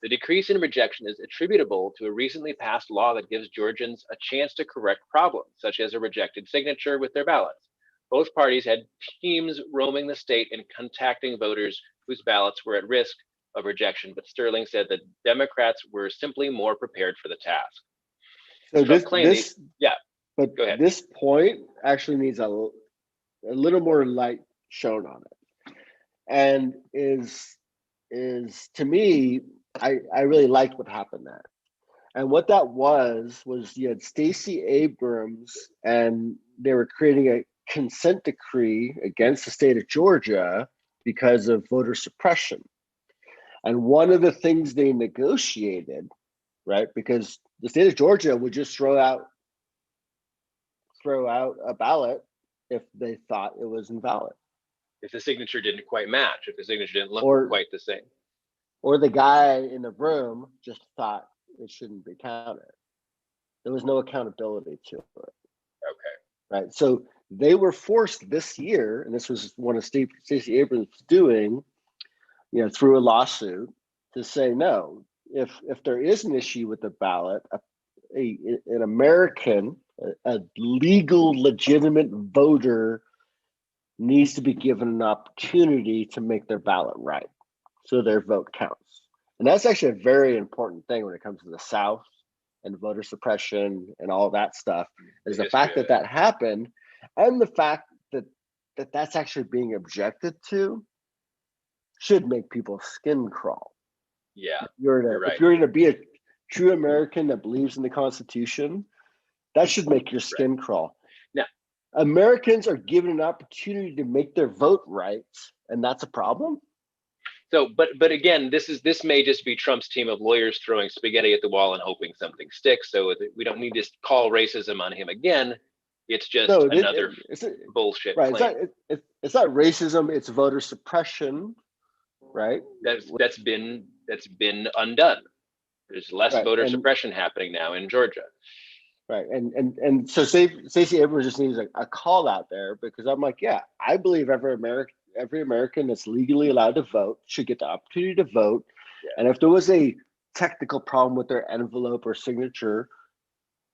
The decrease in rejection is attributable to a recently passed law that gives Georgians a chance to correct problems, such as a rejected signature with their ballots. Both parties had teams roaming the state and contacting voters whose ballots were at risk of rejection, but Sterling said that Democrats were simply more prepared for the task. So this point actually needs a little more light shown on it, and is to me, I really liked what happened there. And what that was you had Stacey Abrams, and they were creating a consent decree against the state of Georgia because of voter suppression. And one of the things they negotiated, right, because the state of Georgia would just throw out a ballot if they thought it was invalid. If the signature didn't quite match, if the signature didn't look quite the same. Or the guy in the room just thought it shouldn't be counted. There was no accountability to it. Okay. Right. So they were forced this year, and this was one of Stacey Abrams doing, through a lawsuit, to say no. If there is an issue with the ballot, an American, a legal, legitimate voter needs to be given an opportunity to make their ballot right, so their vote counts. And that's actually a very important thing when it comes to the South and voter suppression and all that stuff, is the fact that happened, and the fact that that's actually being objected to should make people's skin crawl. Yeah, if you're going to be a true American that believes in the Constitution, that should make your skin crawl. Now, Americans are given an opportunity to make their vote right, and that's a problem. So, but again, this may just be Trump's team of lawyers throwing spaghetti at the wall and hoping something sticks. So we don't need to call racism on him again. It's just another bullshit claim. It's not racism. It's voter suppression, right? That's been undone. There's less voter suppression happening now in Georgia. Right. And so Stacey Abrams just needs a call out there, because I'm like, yeah, I believe every American that's legally allowed to vote should get the opportunity to vote. Yeah. And if there was a technical problem with their envelope or signature,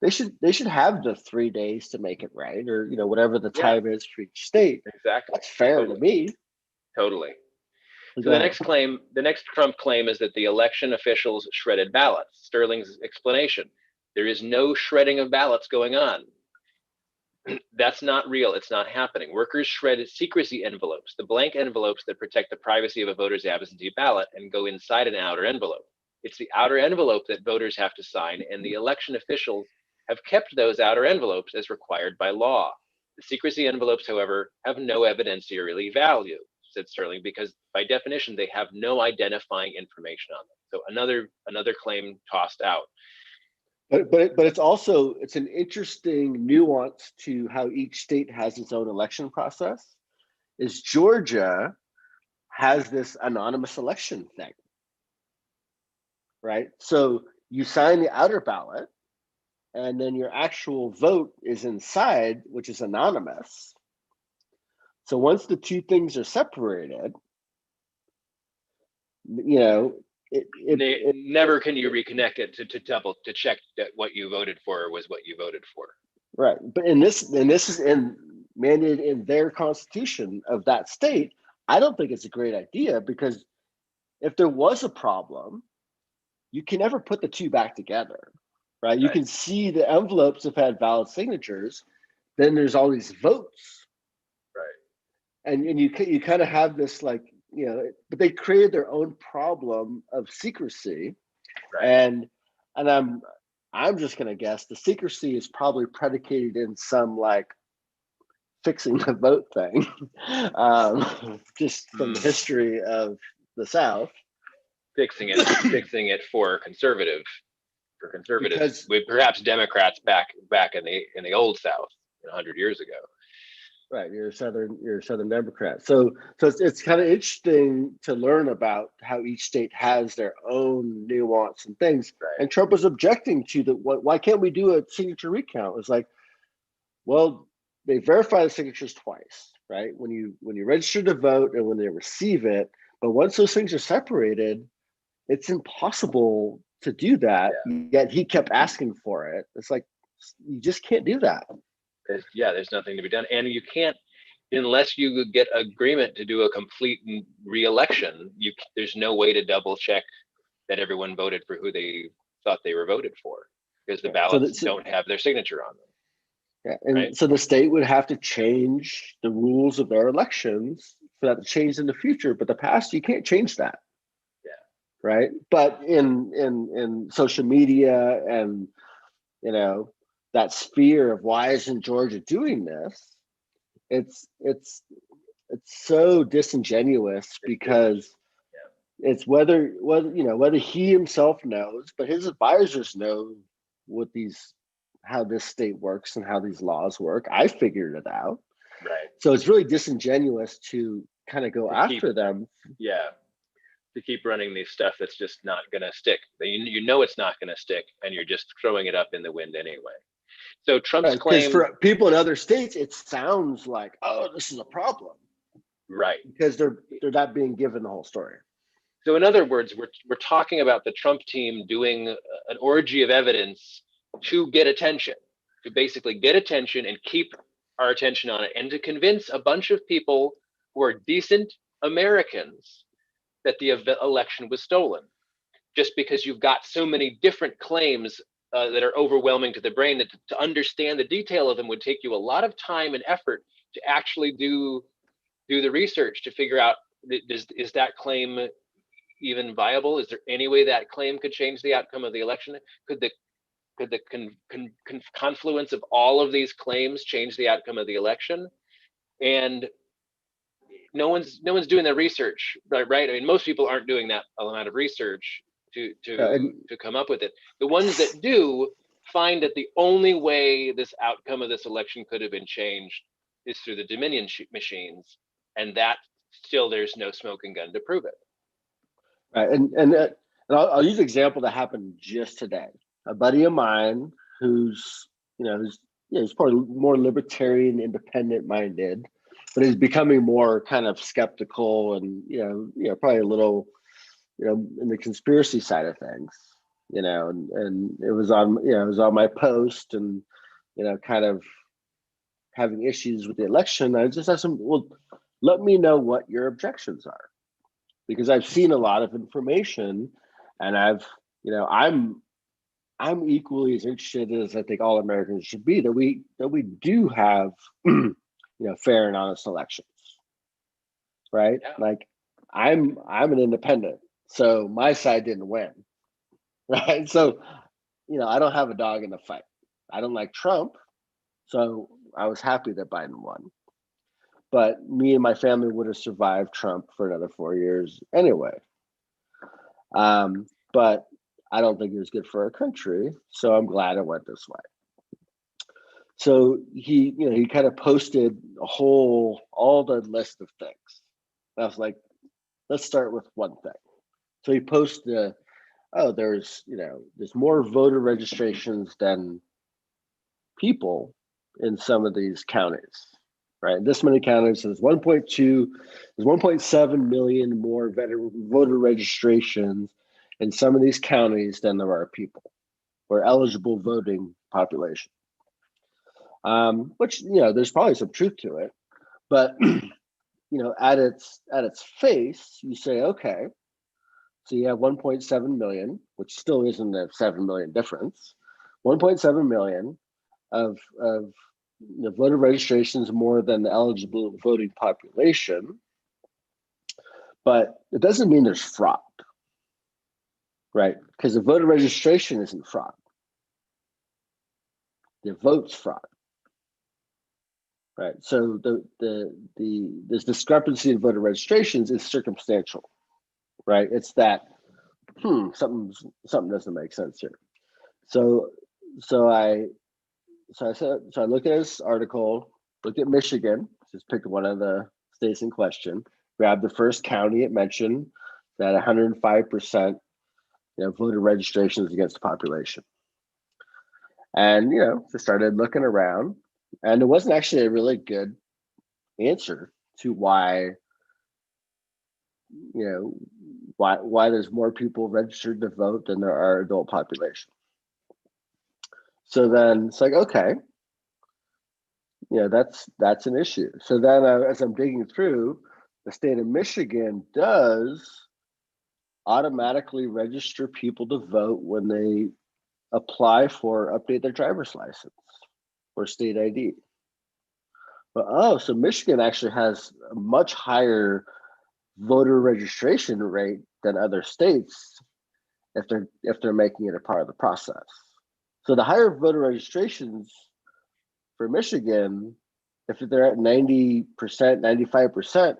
they should have the 3 days to make it right, or whatever the Yeah. time is for each state. Exactly. That's fair Totally. to me. Totally. So Go ahead. the next Trump claim is that the election officials shredded ballots. Sterling's explanation: there is no shredding of ballots going on. That's not real. It's not happening. Workers shredded secrecy envelopes, the blank envelopes that protect the privacy of a voter's absentee ballot and go inside an outer envelope. It's the outer envelope that voters have to sign, and the election officials have kept those outer envelopes as required by law. The secrecy envelopes, however, have no evidentiary value, said Sterling, because by definition, they have no identifying information on them. So another claim tossed out. But it's an interesting nuance to how each state has its own election process. Is Georgia has this anonymous election thing, right? So you sign the outer ballot, and then your actual vote is inside, which is anonymous. So once the two things are separated, never can you reconnect it to check that what you voted for was what you voted for. Right. But this is mandated in their constitution of that state. I don't think it's a great idea, because if there was a problem, you can never put the two back together, right? You can see the envelopes have had valid signatures, then there's all these votes, right? And you kind of have this, like, but they created their own problem of secrecy, right? And I'm just gonna guess the secrecy is probably predicated in some, like, fixing the vote thing, just from the history of the South. Fixing it for conservatives, Because, with perhaps Democrats back in the old South 100 years ago. right, you're a Southern Democrat. So it's kind of interesting to learn about how each state has their own nuance and things. Right. And Trump was objecting to why can't we do a signature recount? It's like, well, they verify the signatures twice, right? When you register to vote and when they receive it. But once those things are separated, it's impossible to do that. Yeah. Yet he kept asking for it. It's like, you just can't do that. There's nothing to be done, and you can't, unless you get agreement to do a complete re-election. There's no way to double check that everyone voted for who they thought they were voted for, because the ballots don't have their signature on them. Yeah, and so the state would have to change the rules of their elections for that to change in the future. But the past, you can't change that. Yeah. Right. But in social media and that sphere of why isn't Georgia doing this, it's so disingenuous, because it's whether he himself knows, but his advisors know how this state works and how these laws work. I figured it out. Right. So it's really disingenuous to kind of go after them. Yeah. To keep running these stuff that's just not going to stick. It's not going to stick, and you're just throwing it up in the wind anyway. So Trump's claim, for people in other states, it sounds like, oh, this is a problem. Right. Because they're not being given the whole story. So in other words, we're talking about the Trump team doing an orgy of evidence to get attention, to basically get attention and keep our attention on it, and to convince a bunch of people who are decent Americans that the election was stolen. Just because you've got so many different claims that are overwhelming to the brain, that to understand the detail of them would take you a lot of time and effort to actually do the research to figure out, is that claim even viable? Is there any way that claim could change the outcome of the election? Could the confluence of all of these claims change the outcome of the election? And no one's doing the research, right? I mean, most people aren't doing that amount of research to come up with it. The ones that do find that the only way this outcome of this election could have been changed is through the Dominion machines, and that still there's no smoking gun to prove it. Right, and I'll use an example that happened just today. A buddy of mine who's he's probably more libertarian, independent minded, but he's becoming more kind of skeptical and probably a little in the conspiracy side of things, and it was on my post, and kind of having issues with the election. I just asked him, well, let me know what your objections are, because I've seen a lot of information, and I'm equally as interested as I think all Americans should be that we do have fair and honest elections, right? Yeah. Like I'm an independent, so my side didn't win, right? So I don't have a dog in the fight. I don't like Trump, so I was happy that Biden won. But me and my family would have survived Trump for another 4 years anyway. But I don't think it was good for our country, so I'm glad it went this way. So he kind of posted all the list of things. I was like, let's start with one thing. So he posted, there's more voter registrations than people in some of these counties, right? This many counties, there's 1.7 million more voter registrations in some of these counties than there are people, or eligible voting population. Which there's probably some truth to it, but at its face, you say, okay, so you have 1.7 million, which still isn't a 7 million difference. 1.7 million of voter registrations more than the eligible voting population, but it doesn't mean there's fraud, right? Because the voter registration isn't fraud. The vote's fraud. Right. So this discrepancy in voter registrations is circumstantial, right? It's that something doesn't make sense here. So I looked at this article, looked at Michigan, just picked one of the states in question, grabbed the first county it mentioned that 105% voter registrations against the population, and just started looking around. And it wasn't actually a really good answer to why there's more people registered to vote than there are adult population. So then it's like, okay, that's an issue. So then as I'm digging through, the state of Michigan does automatically register people to vote when they apply for update their driver's license or state ID. But so Michigan actually has a much higher voter registration rate than other states if they're making it a part of the process. So the higher voter registrations for Michigan, if they're at 90%, 95%,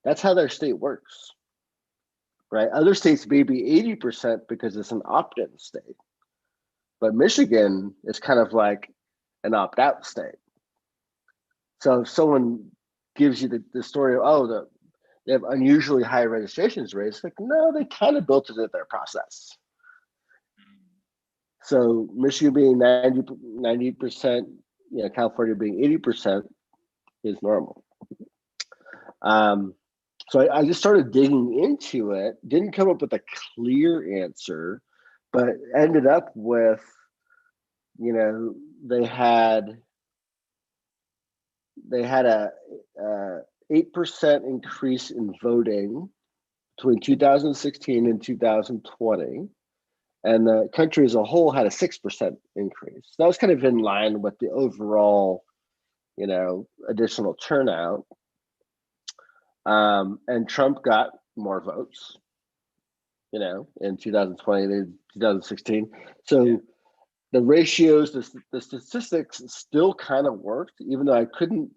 that's how their state works, right? Other states may be 80% because it's an opt-in state, but Michigan is kind of like an opt-out state. So if someone gives you the story of, they have unusually high registrations rates, like, no, they kind of built it into their process. So Michigan being 90%, California being 80% is normal. So I just started digging into it, didn't come up with a clear answer, but ended up with, they had a 8% increase in voting between 2016 and 2020, and the country as a whole had a 6% increase. That was kind of in line with the overall, additional turnout. And Trump got more votes, in 2020 than 2016. So the ratios, the statistics still kind of worked, even though I couldn't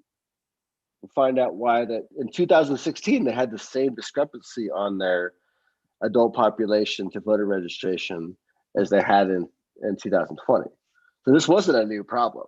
find out why that in 2016 they had the same discrepancy on their adult population to voter registration as they had in 2020. So this wasn't a new problem.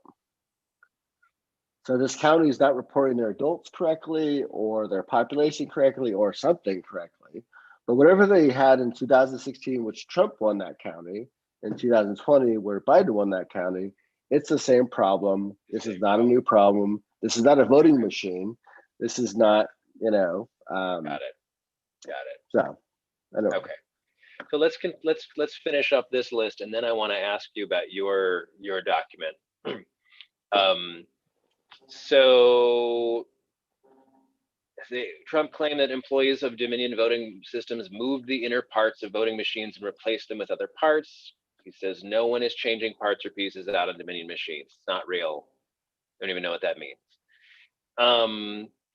So this county is not reporting their adults correctly or their population correctly or something correctly. But whatever they had in 2016, which Trump won that county, in 2020, where Biden won that county, It's the same problem. This is not a new problem. This is not a voting machine. This is not, Got it. so I don't know. Okay. So let's finish up this list, and then I want to ask you about your document. So Trump claimed that employees of Dominion voting systems moved the inner parts of voting machines and replaced them with other parts. He says no one is changing parts or pieces out of Dominion machines. It's not real. I don't even know what that means.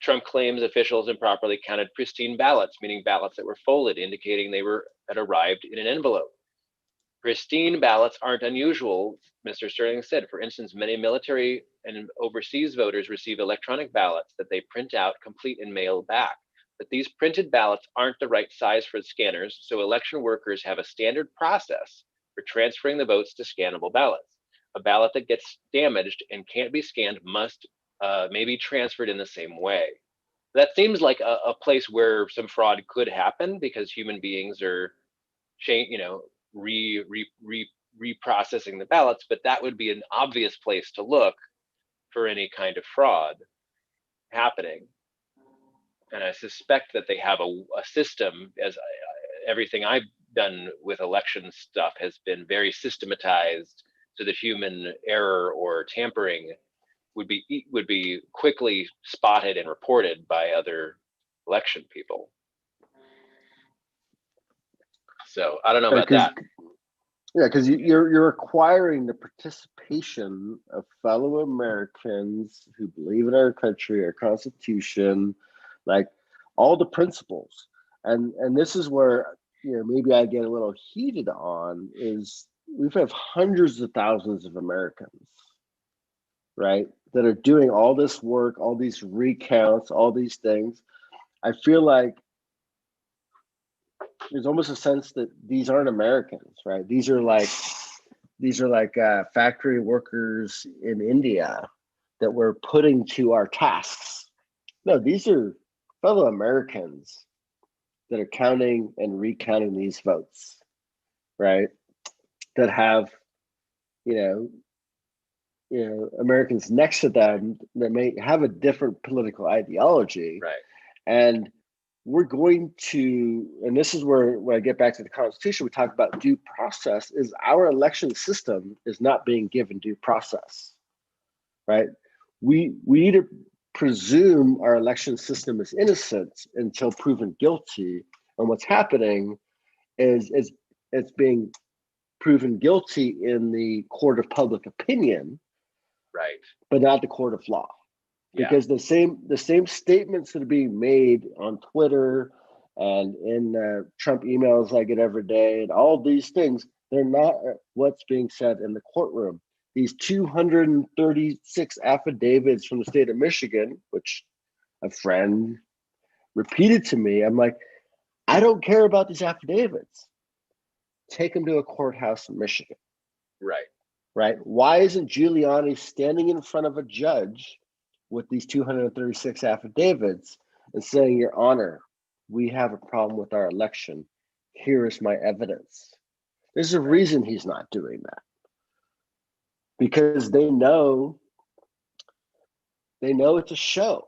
Trump claims officials improperly counted pristine ballots, meaning ballots that were folded, indicating they had arrived in an envelope. Pristine ballots aren't unusual, Mr. Sterling said. For instance, many military and overseas voters receive electronic ballots that they print out, complete, and mail back. But these printed ballots aren't the right size for the scanners, so election workers have a standard process for transferring the votes to scannable ballots. A ballot that gets damaged and can't be scanned may be transferred in the same way. That seems like a place where some fraud could happen because human beings are reprocessing the ballots, but that would be an obvious place to look for any kind of fraud happening. And I suspect that they have a system, as everything I've done with election stuff has been very systematized, so that human error or tampering would be quickly spotted and reported by other election people. So I don't know about that. Yeah, because you're requiring the participation of fellow Americans who believe in our country, our Constitution, like all the principles. And this is where maybe I get a little heated on is we have hundreds of thousands of Americans, right, that are doing all this work, all these recounts, all these things. I feel like there's almost a sense that these aren't Americans, right? These are like factory workers in India that we're putting to our tasks. No, these are fellow Americans that are counting and recounting these votes, right? That have, Americans next to them that may have a different political ideology, right? And we're going to, and this is where when I get back to the Constitution, we talk about due process, is our election system is not being given due process, right? We need to presume our election system is innocent until proven guilty. And what's happening is it's being proven guilty in the court of public opinion, right? But not the court of law. Because the same statements that are being made on Twitter and in Trump emails I get every day and all these things, they're not what's being said in the courtroom. These 236 affidavits from the state of Michigan, which a friend repeated to me, I'm like, I don't care about these affidavits. Take them to a courthouse in Michigan. Right? Why isn't Giuliani standing in front of a judge with these 236 affidavits and saying, Your Honor, we have a problem with our election. Here is my evidence. There's a reason he's not doing that. Because they know it's a show.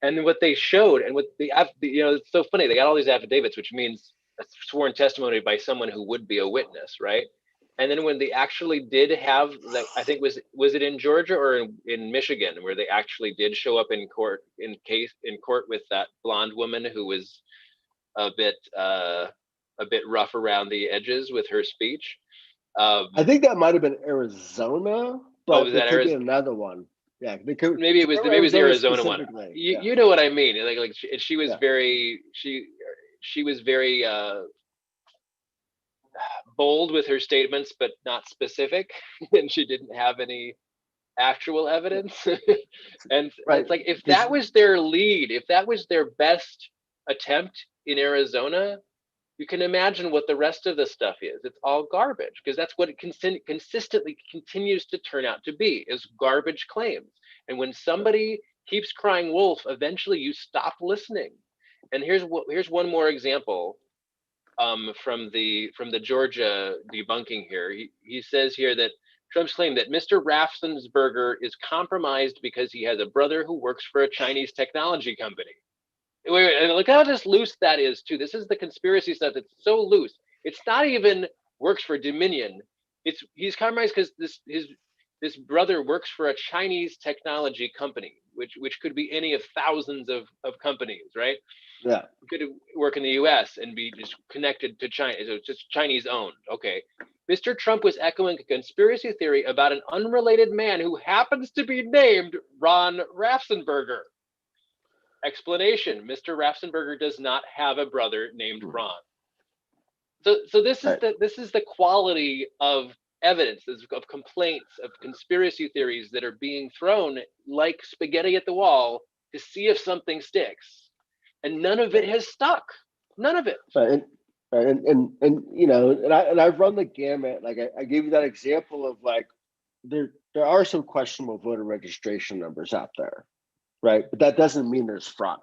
And what they showed, and what it's so funny, they got all these affidavits, which means a sworn testimony by someone who would be a witness, right? And then when they actually did have, like, I think was it in Georgia or in Michigan, where they actually did show up in court with that blonde woman who was a bit rough around the edges with her speech. I think that might have been Arizona, but it could be another one. Yeah, maybe it was the Arizona one. You know what I mean? Like she was very she was very bold with her statements, but not specific, and she didn't have any actual evidence. And it's like, if that was their lead, if that was their best attempt in Arizona, you can imagine what the rest of the stuff is. It's all garbage, because that's what it consistently continues to turn out to be, is garbage claims. And when somebody keeps crying wolf, eventually you stop listening. And here's one more example from the Georgia debunking here. He says here that Trump's claim that Mr. Raffensperger is compromised because he has a brother who works for a Chinese technology company. Wait, and look how just loose that is too. This is the conspiracy stuff that's so loose. It's not even works for Dominion. He's compromised because this brother works for a Chinese technology company, which could be any of thousands of companies, right? Yeah. Could work in the U.S. and be just connected to China. So it's just Chinese owned. Okay. Mr. Trump was echoing a conspiracy theory about an unrelated man who happens to be named Ron Raffensperger. Explanation: Mr. Raffensperger does not have a brother named Ron. So this is the quality of evidence, of complaints, of conspiracy theories that are being thrown like spaghetti at the wall to see if something sticks, and none of it has stuck. None of it. And you know, and I've run the gamut. Like I gave you that example of like there are some questionable voter registration numbers out there, right? But that doesn't mean there's fraud,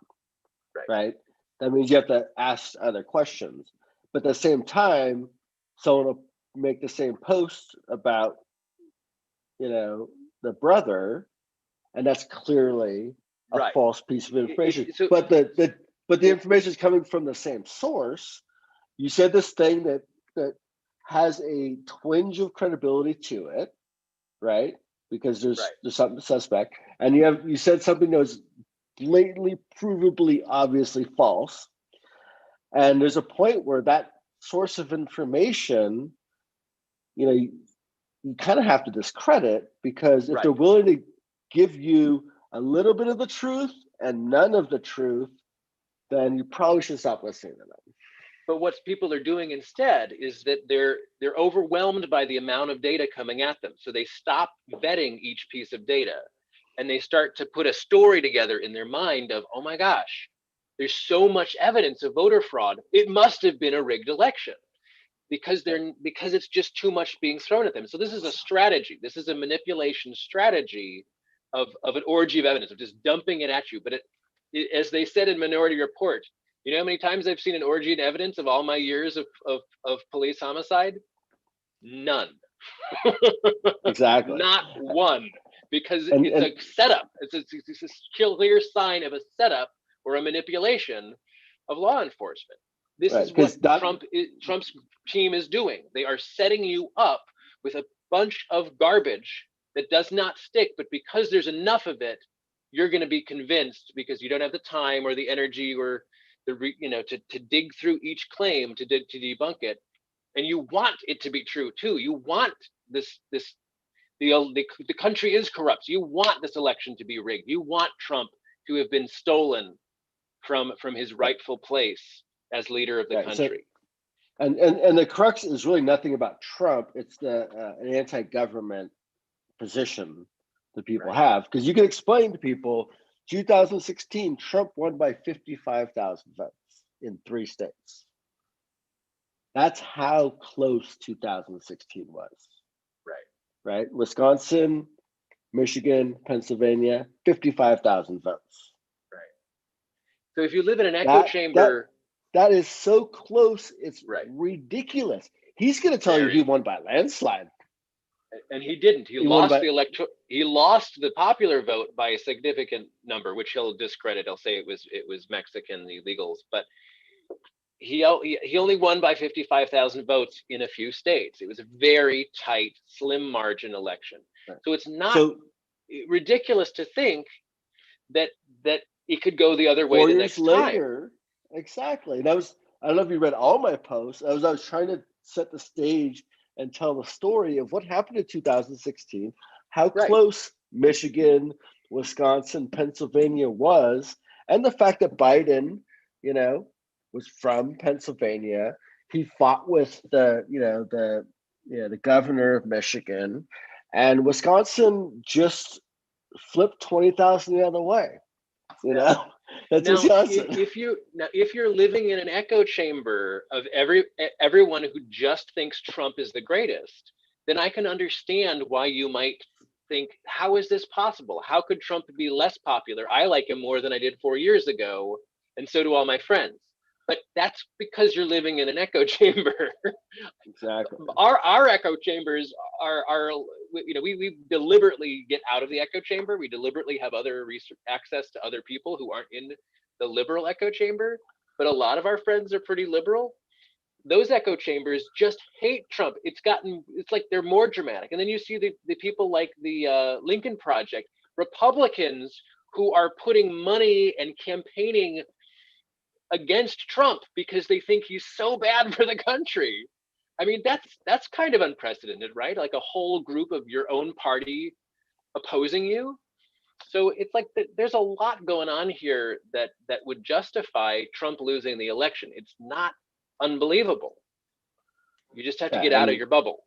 right? That means you have to ask other questions. But at the same time, someone will make the same post about, you know, the brother, and that's clearly a false piece of information. But the information is coming from the same source. You said this thing that has a twinge of credibility to it, right? Because there's something suspect, and you said something that was blatantly, provably, obviously false. And there's a point where that source of information, you know, you kind of have to discredit, because if they're willing to give you a little bit of the truth and none of the truth, then you probably should stop listening to them. But what people are doing instead is that they're overwhelmed by the amount of data coming at them. So they stop vetting each piece of data, and they start to put a story together in their mind of, oh my gosh, there's so much evidence of voter fraud. It must have been a rigged election, because it's just too much being thrown at them. So this is a strategy. This is a manipulation strategy of an orgy of evidence, of just dumping it at you. But as they said in Minority Report, you know how many times I've seen an orgy of evidence of all my years of police homicide? None. Exactly. Not one. Because it's a setup. It's a clear sign of a setup or a manipulation of law enforcement. This is what Trump's team is doing. They are setting you up with a bunch of garbage that does not stick, but because there's enough of it, you're going to be convinced, because you don't have the time or the energy or to dig through each claim to debunk it, and you want it to be true too. You want the country is corrupt. You want this election to be rigged. You want Trump to have been stolen from his rightful place as leader of the country. So, and the crux is really nothing about Trump. It's an anti-government position that people have, because you can explain to people 2016 Trump won by 55,000 votes in 3 states. That's how close 2016 was. Right? Wisconsin, Michigan, Pennsylvania, 55,000 votes. Right. So if you live in an echo chamber, that is so close, it's ridiculous. He's going to tell you he won by a landslide. And he didn't. He lost the popular vote by a significant number, which he'll discredit. He'll say it was Mexican illegals, but he only won by 55,000 votes in a few states. It was a very tight, slim margin election. So it's not ridiculous to think that it could go the other way 4 the years next later. time. Exactly. And I don't know if you read all my posts. I was trying to set the stage and tell the story of what happened in 2016, how close Michigan, Wisconsin, Pennsylvania was, and the fact that Biden, was from Pennsylvania. He fought with the governor of Michigan, and Wisconsin just flipped 20,000 the other way. That's Wisconsin. If you're living in an echo chamber of everyone who just thinks Trump is the greatest, then I can understand why you might think, how is this possible? How could Trump be less popular? I like him more than I did 4 years ago, and so do all my friends. But that's because you're living in an echo chamber. Exactly. Our echo chambers are we deliberately get out of the echo chamber. We deliberately have other access to other people who aren't in the liberal echo chamber. But a lot of our friends are pretty liberal. Those echo chambers just hate Trump. It's like they're more dramatic. And then you see the people like the Lincoln Project, Republicans who are putting money and campaigning against Trump because they think he's so bad for the country. I mean, that's kind of unprecedented, right? Like a whole group of your own party opposing you. So it's like there's a lot going on here that would justify Trump losing the election. It's not unbelievable. You just have to get out of your bubble.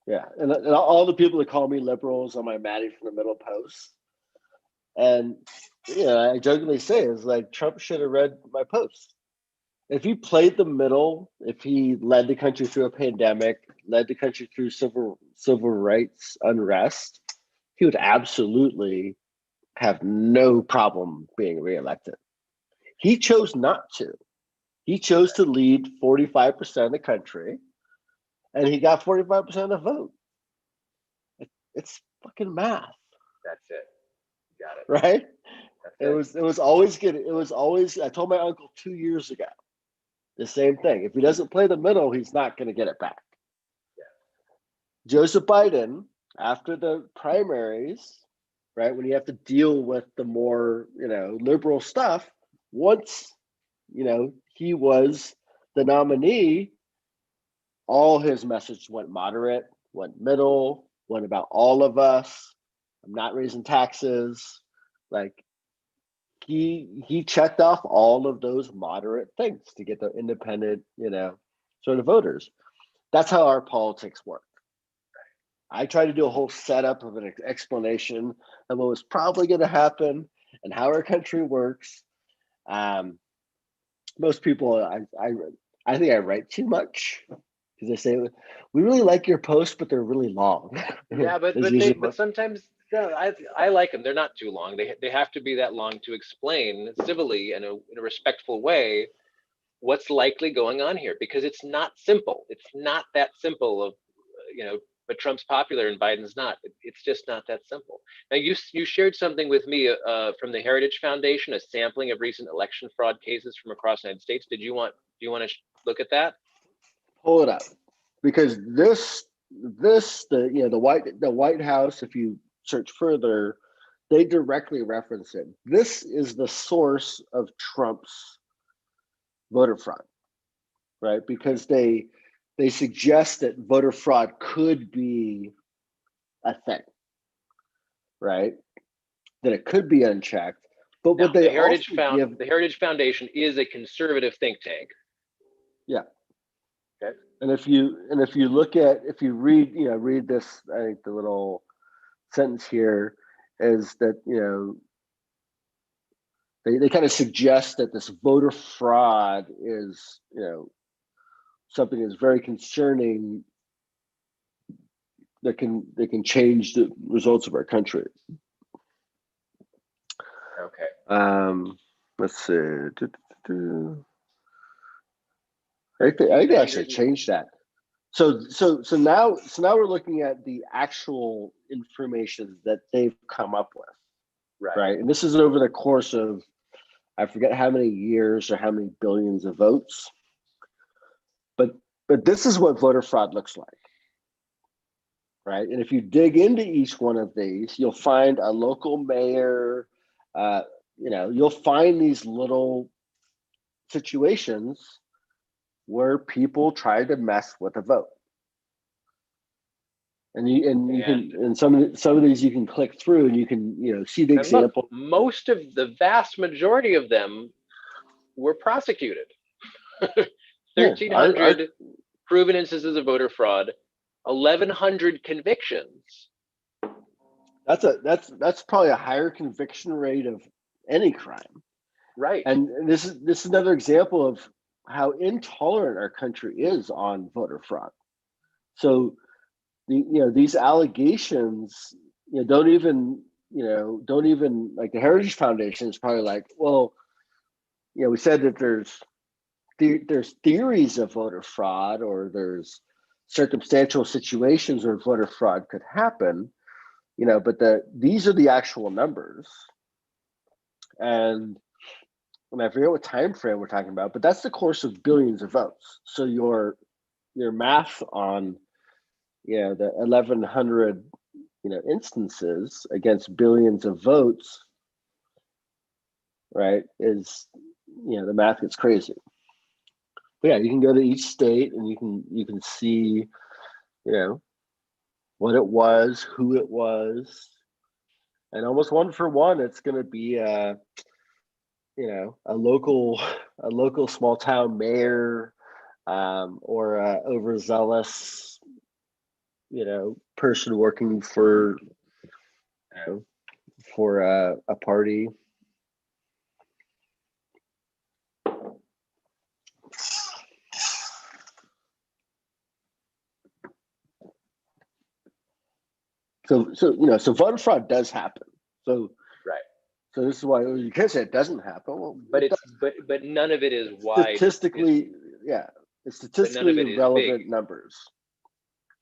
Yeah, and all the people that call me liberals on my Maddie from the Middle posts, and I jokingly say is like Trump should have read my post. If he played the middle, if he led the country through a pandemic, led the country through civil rights unrest, he would absolutely have no problem being reelected. He chose not to. He chose to lead 45% of the country, and he got 45% of the vote. It's fucking math. That's it. You got it. Right? It was always good. It was always, I told my uncle 2 years ago, the same thing. If he doesn't play the middle, he's not going to get it back. Yeah. Joseph Biden, after the primaries, right, when you have to deal with the more, liberal stuff, once, he was the nominee, all his message went moderate, went middle, went about all of us. I'm not raising taxes. Like, he checked off all of those moderate things to get the independent, sort of voters. That's how our politics work. I tried to do a whole setup of an explanation of what was probably going to happen and how our country works. Most people, I think I write too much because they say we really like your posts, but they're really long. Yeah, but sometimes I like them. They're not too long. They have to be that long to explain civilly and in a respectful way what's likely going on here, because it's not simple. It's not that simple of but Trump's popular and Biden's not. It's just not that simple. Now you shared something with me from the Heritage Foundation, a sampling of recent election fraud cases from across the United States. Do you want to look at that? Pull it up, because the White House, if you search further, they directly reference it. This is the source of Trump's voter fraud, right? Because they suggest that voter fraud could be a thing, right? That it could be unchecked. But what they the Heritage Foundation is a conservative think tank. Yeah. Okay. And if you read this, I think the little sentence here is that they kind of suggest that this voter fraud is something that's very concerning that can change the results of our country. Okay. Let's see. I think they actually changed that. So now we're looking at the actual information that they've come up with. Right. And this is over the course of, I forget how many years or how many billions of votes. But this is what voter fraud looks like. Right. And if you dig into each one of these, you'll find a local mayor, you'll find these little situations where people try to mess with a vote. And some of these you can click through and you can see the example. Look, the vast majority of them were prosecuted. 1,300 proven instances of voter fraud, 1,100 convictions. That's probably a higher conviction rate of any crime. Right. And this is another example of how intolerant our country is on voter fraud. So these allegations don't even like the Heritage Foundation is probably like, well, we said that there's theories of voter fraud, or there's circumstantial situations where voter fraud could happen, but these are the actual numbers. And I forget what time frame we're talking about, but that's the course of billions of votes. So your math on the 1,100 instances against billions of votes, right, is the math gets crazy. But yeah, you can go to each state and you can see what it was, who it was, and almost one for one, it's going to be a local small town mayor, or a overzealous person working for a party. So voter fraud does happen. So right. So this is why you can't say it doesn't happen. Well, but but none of it is wide. Statistically, it's statistically irrelevant numbers.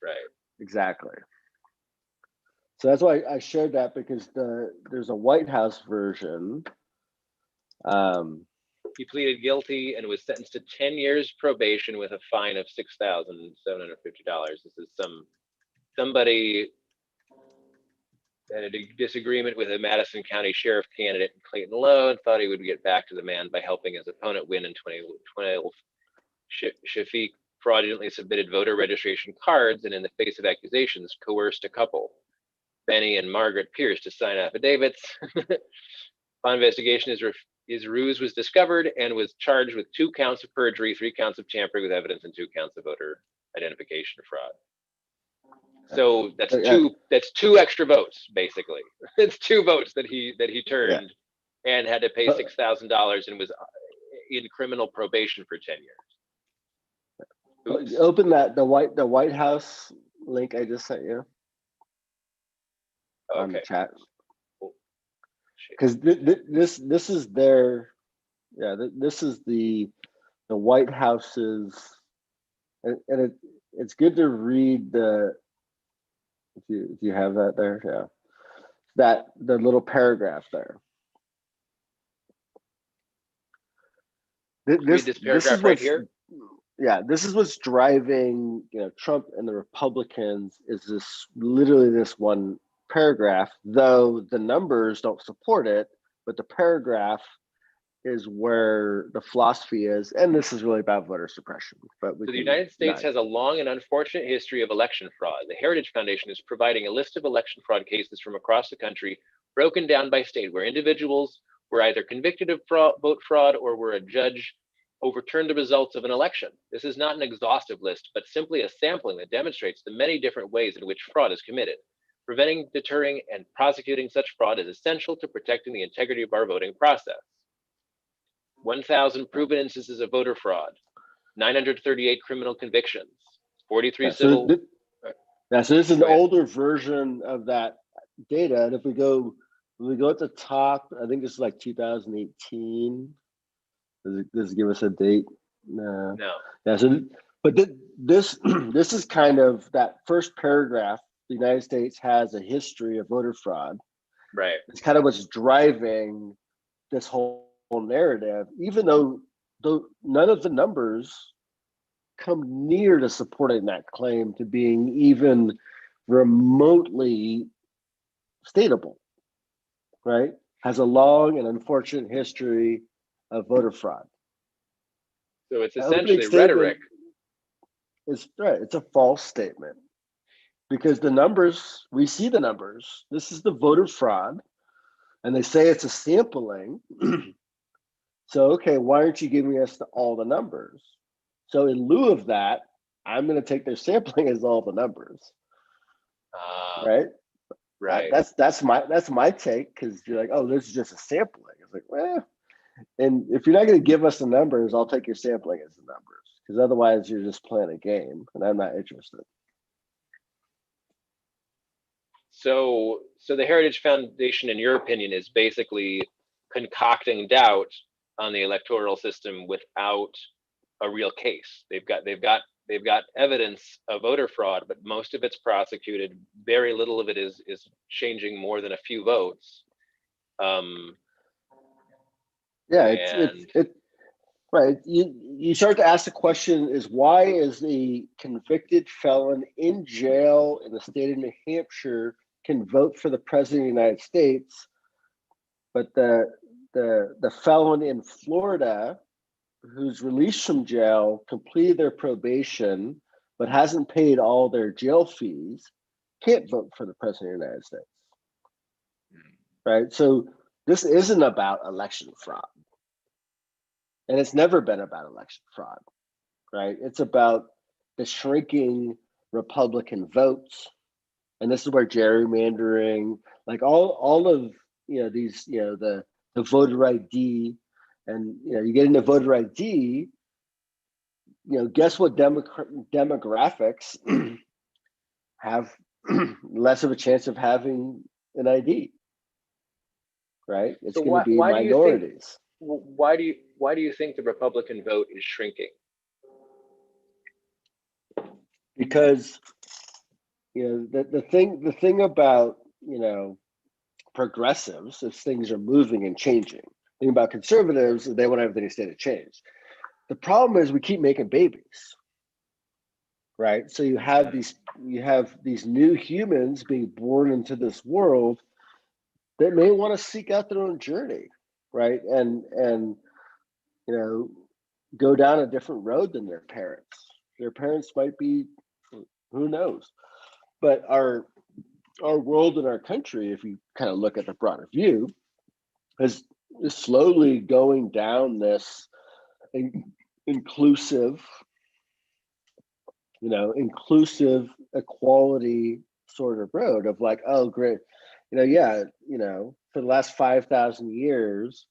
Right. Exactly. So that's why I shared that, because there's a White House version. He pleaded guilty and was sentenced to 10 years probation with a fine of $6,750. This is somebody had a disagreement with a Madison County Sheriff candidate in Clayton Low and thought he would get back to the man by helping his opponent win in 2012. Shafiq fraudulently submitted voter registration cards and, in the face of accusations, coerced a couple, Benny and Margaret Pierce, to sign affidavits. Upon investigation, his ruse was discovered and was charged with 2 counts of perjury, 3 counts of tampering with evidence, and 2 counts of voter identification fraud. So that's two extra votes, basically. It's 2 votes that he turned, and had to pay $6,000 and was in criminal probation for 10 years. Oops. Open the White House link I just sent you on the chat, because this is their this is the White House's, and it's good to read the, if you have that there, that the little paragraph there. Read this paragraph right here. Yeah, this is what's driving Trump and the Republicans, is literally this one paragraph, though the numbers don't support it, but the paragraph is where the philosophy is, and this is really about voter suppression. But so the United States has a long and unfortunate history of election fraud. The Heritage Foundation is providing a list of election fraud cases from across the country, broken down by state, where individuals were either convicted of vote fraud or where a judge overturned the results of an election. This is not an exhaustive list, but simply a sampling that demonstrates the many different ways in which fraud is committed. Preventing, deterring, and prosecuting such fraud is essential to protecting the integrity of our voting process. 1,000 proven instances of voter fraud, 938 criminal convictions, 43 civil. So this is an older version of that data, and if we go at the top, I think this is like 2018. Does it give us a date? No. Yeah. So, but this is kind of that first paragraph. The United States has a history of voter fraud. Right. It's kind of what's driving this whole narrative, even though none of the numbers come near to supporting that claim to being even remotely statable, right? Has a long and unfortunate history of voter fraud. So it's essentially rhetoric. It's right. It's a false statement, because the numbers, we see the numbers. This is the voter fraud, and they say it's a sampling. So, okay, why aren't you giving us all the numbers? So in lieu of that, I'm going to take their sampling as all the numbers. Right. Right. That's my take, because you're like, oh, this is just a sampling. It's like, well, and if you're not going to give us the numbers, I'll take your sampling as the numbers, because otherwise you're just playing a game, and I'm not interested. So the Heritage Foundation, in your opinion, is basically concocting doubt on the electoral system without a real case. They've they've got evidence of voter fraud, but most of it's prosecuted. Very little of it is changing more than a few votes. Yeah, And it's right. You start to ask the question: is why is the convicted felon in jail in the state of New Hampshire can vote for the president of the United States, but the felon in Florida who's released from jail, completed their probation, but hasn't paid all their jail fees, can't vote for the president of the United States, right? So this isn't about election fraud, and it's never been about election fraud, right? It's about the shrinking Republican votes, and this is where gerrymandering, like all of these, the voter ID, and you get into voter ID. Guess what demographics have less of a chance of having an ID, right? It's so going to be why do you think minorities. why do you think the Republican vote is shrinking? Because the thing about progressives is things are moving and changing. The thing about conservatives is they want everything to stay to change. The problem is we keep making babies, right? So you have these new humans being born into this world that may want to seek out their own journey, right? And go down a different road than their parents. Their parents might be, who knows? But our world and our country, if you kind of look at the broader view, is slowly going down this inclusive equality sort of road of like, oh great, for the last 5,000 years,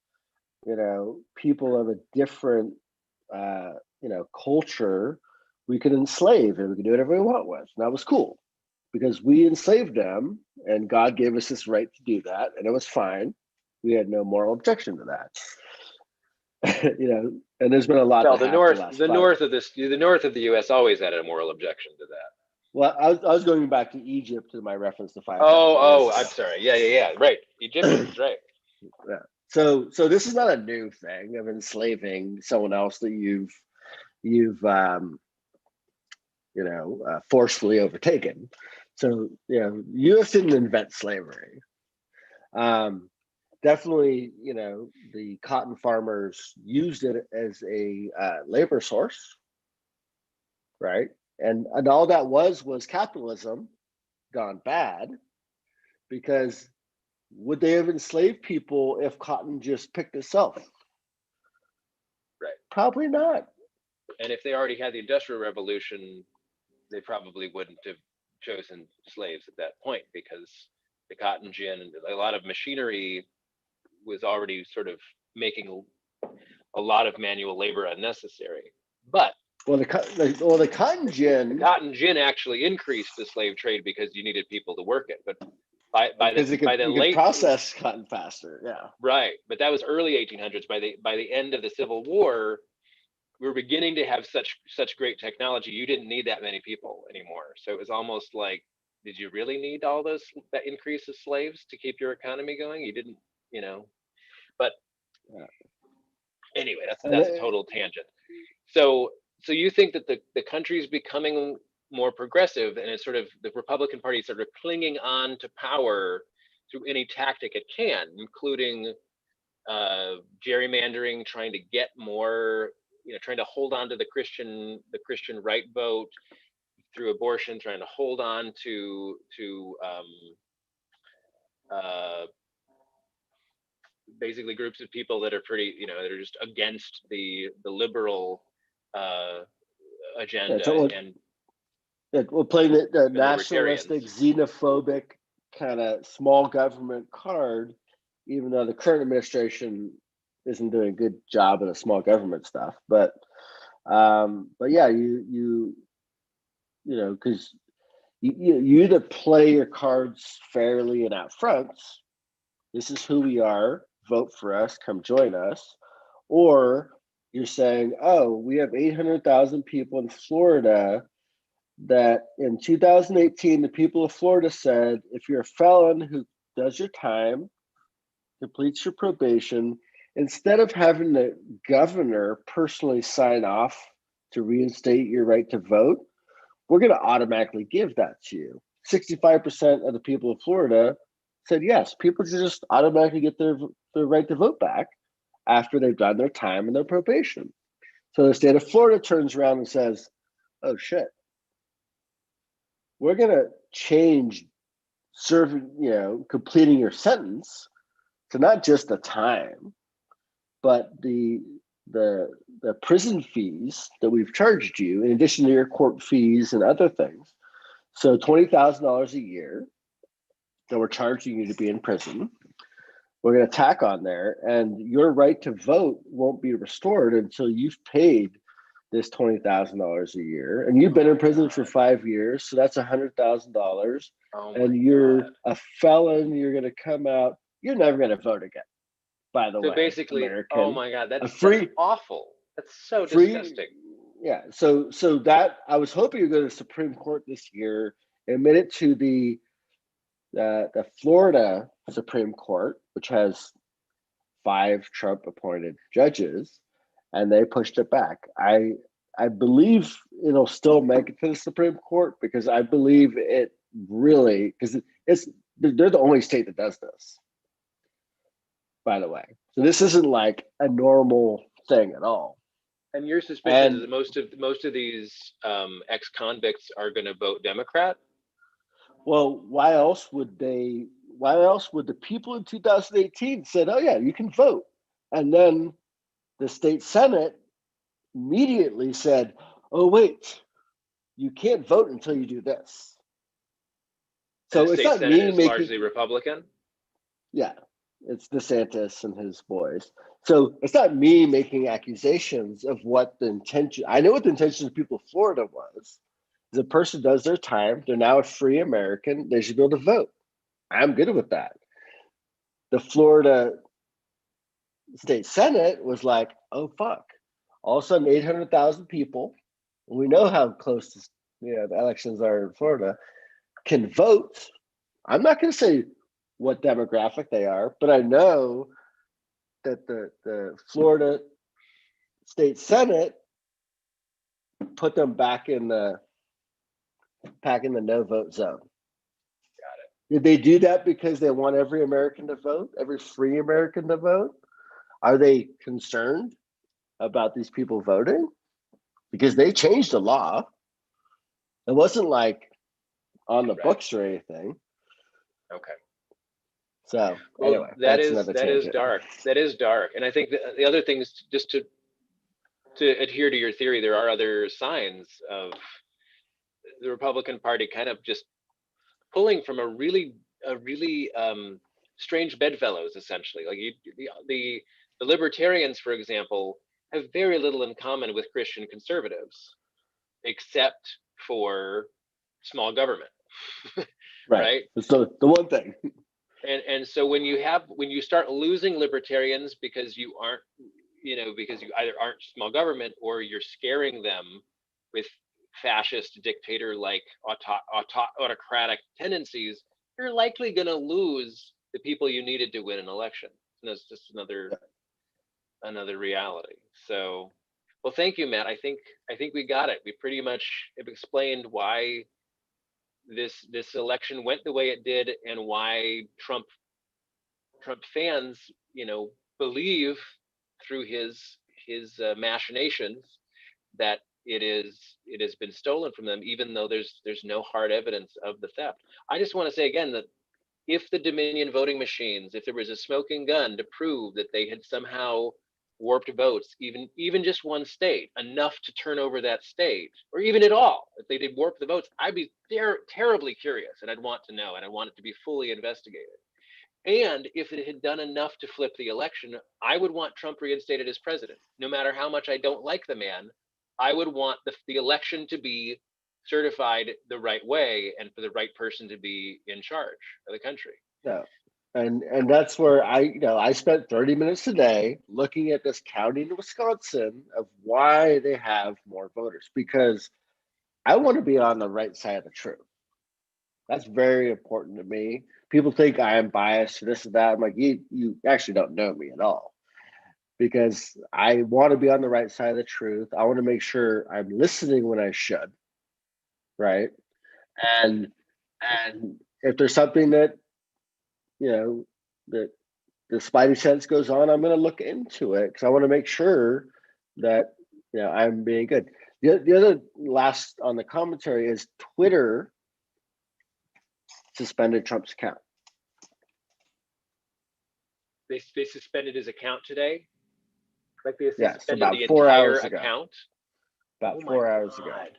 people of a different culture we could enslave, and we could do whatever we want with, and that was cool because we enslaved them, and God gave us this right to do that, and it was fine. We had no moral objection to that. And there's been a lot. Well, the north of the U.S. always had a moral objection to that. Well, I was going back to Egypt to my reference to 5,000 Oh, I'm sorry. Yeah. Right. Egyptians, right. Yeah. So this is not a new thing of enslaving someone else that you've forcefully overtaken. So U.S. didn't invent slavery. Definitely, the cotton farmers used it as a labor source, right? And all that was capitalism gone bad, because would they have enslaved people if cotton just picked itself? Right. Probably not. And if they already had the Industrial Revolution, they probably wouldn't have chosen slaves at that point, because the cotton gin and a lot of machinery was already sort of making a lot of manual labor unnecessary. But the cotton gin actually increased the slave trade because you needed people to work it. But by the late process cotton faster, yeah. Right, but that was early 1800s. By the end of the Civil War, we were beginning to have such great technology. You didn't need that many people anymore. So it was almost like, did you really need all that increase of slaves to keep your economy going? You didn't, But anyway, that's a total tangent. So you think that the country is becoming more progressive, and it's sort of the Republican Party sort of clinging on to power through any tactic it can, including gerrymandering, trying to get more, trying to hold on to the Christian right vote through abortion, trying to hold on to basically groups of people that are pretty, that are just against the liberal agenda, and we're playing the nationalistic, xenophobic kind of small government card, even though the current administration isn't doing a good job of the small government stuff. But yeah, because you either play your cards fairly and out front, this is who we are, vote for us, come join us, or you're saying, oh, we have 800,000 people in Florida that in 2018, the people of Florida said, if you're a felon who does your time, completes your probation, instead of having the governor personally sign off to reinstate your right to vote, we're going to automatically give that to you. 65% of the people of Florida said yes, people should just automatically get their right to vote back after they've done their time and their probation. So the state of Florida turns around and says, oh shit, we're going to change serving, completing your sentence to not just the time, but the prison fees that we've charged you in addition to your court fees and other things. So $20,000 a year that we're charging you to be in prison, we're going to tack on there, and your right to vote won't be restored until you've paid this $20,000 a year, and you've been in prison for 5 years, so that's $100,000. And you're a felon. You're going to come out. You're never going to vote again. By the So way, basically, American, oh my God, a that's free, awful. That's so free, disgusting. yeah. So that I was hoping you go to the Supreme Court this year, admit it to the Florida Supreme Court, which has 5 Trump-appointed judges, and they pushed it back. I believe it'll still make it to the Supreme Court because I believe it really, because they're the only state that does this, by the way. So this isn't like a normal thing at all. And your suspicion is that most of these ex-convicts are going to vote Democrat? Well, why else would the people in 2018 said, oh yeah, you can vote, and then the state Senate immediately said, oh wait, you can't vote until you do this. So So the it's state not Senate me is making, largely Republican? yeah, it's DeSantis and his boys. So it's not me making accusations of what the intention. I know what the intention of the people of Florida was. The person does their time. They're now a free American. They should be able to vote. I'm good with that. The Florida State Senate was like, oh fuck. All of a sudden, 800,000 people, and we know how close the elections are in Florida, can vote. I'm not going to say what demographic they are, but I know that the Florida State Senate put them back in the no vote zone. Got it. Did they do that because they want every American to vote, every free American to vote? Are they concerned about these people voting? Because they changed the law. It wasn't like on the books or anything. Okay. So well, anyway, that's another that is tangent. dark. That is dark. And I think the other thing is just to adhere to your theory, there are other signs of the Republican Party kind of just pulling from a really strange bedfellows, essentially. Like the libertarians, for example, have very little in common with Christian conservatives, except for small government. Right? So the one thing. And so when you start losing libertarians because you aren't, because you either aren't small government or you're scaring them with fascist dictator like autocratic tendencies, you're likely going to lose the people you needed to win an election. And that's just another reality. So, well, thank you, Matt. I think we got it. We pretty much have explained why this election went the way it did and why Trump fans, believe through his machinations that it has been stolen from them, even though there's no hard evidence of the theft. I just want to say again that if the Dominion voting machines, if there was a smoking gun to prove that they had somehow warped votes, even just one state, enough to turn over that state, or even at all, if they did warp the votes, I'd be terribly curious, and I'd want to know, and I want it to be fully investigated. And if it had done enough to flip the election, I would want Trump reinstated as president. No matter how much I don't like the man, I would want the election to be certified the right way and for the right person to be in charge of the country. Yeah. and that's where I spent 30 minutes today looking at this county in Wisconsin of why they have more voters, because I want to be on the right side of the truth. That's very important to me. People think I am biased to this and that. I'm like, you actually don't know me at all, because I want to be on the right side of the truth. I want to make sure I'm listening when I should, right? And if there's something that that the spidey sense goes on, I'm going to look into it because I want to make sure that I'm being good. The other last on the commentary is Twitter suspended Trump's account. They suspended his account today. Like they Yes, suspended about the 4 entire hours ago. account. About Oh my 4 hours ago. God.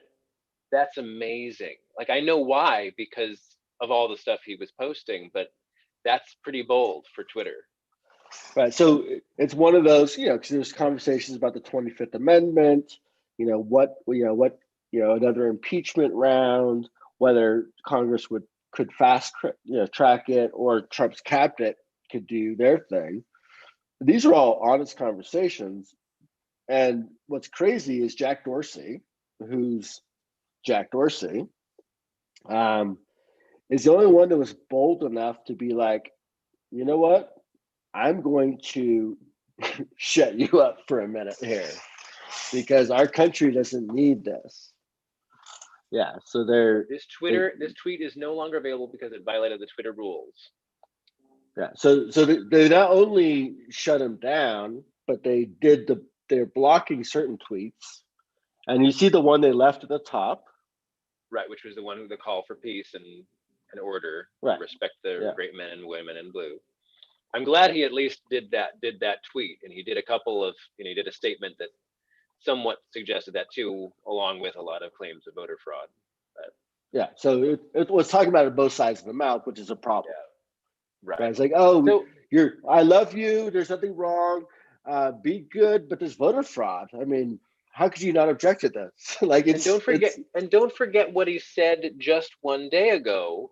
That's amazing. Like I know why, because of all the stuff he was posting, but that's pretty bold for Twitter. Right. So it's one of those, because there's conversations about the 25th Amendment, another impeachment round, whether Congress could fast track it, or Trump's cabinet could do their thing. These are all honest conversations. And what's crazy is Jack Dorsey, who's Jack Dorsey, is the only one that was bold enough to be like, you know what? I'm going to shut you up for a minute here because our country doesn't need this. Yeah, so this tweet is no longer available because it violated the Twitter rules. Yeah, so they not only shut him down, but they're blocking certain tweets, and you see the one they left at the top, right, which was the one with the call for peace and order, right? Respect the great men and women in blue. I'm glad he at least did that tweet, and he did a couple of, he did a statement that somewhat suggested that too, along with a lot of claims of voter fraud. But, yeah, so it was talking about it both sides of the mouth, which is a problem. Yeah. Right. It's like, oh, I love you. There's nothing wrong. Be good, but there's voter fraud. I mean, how could you not object to this? Like, don't forget what he said just one day ago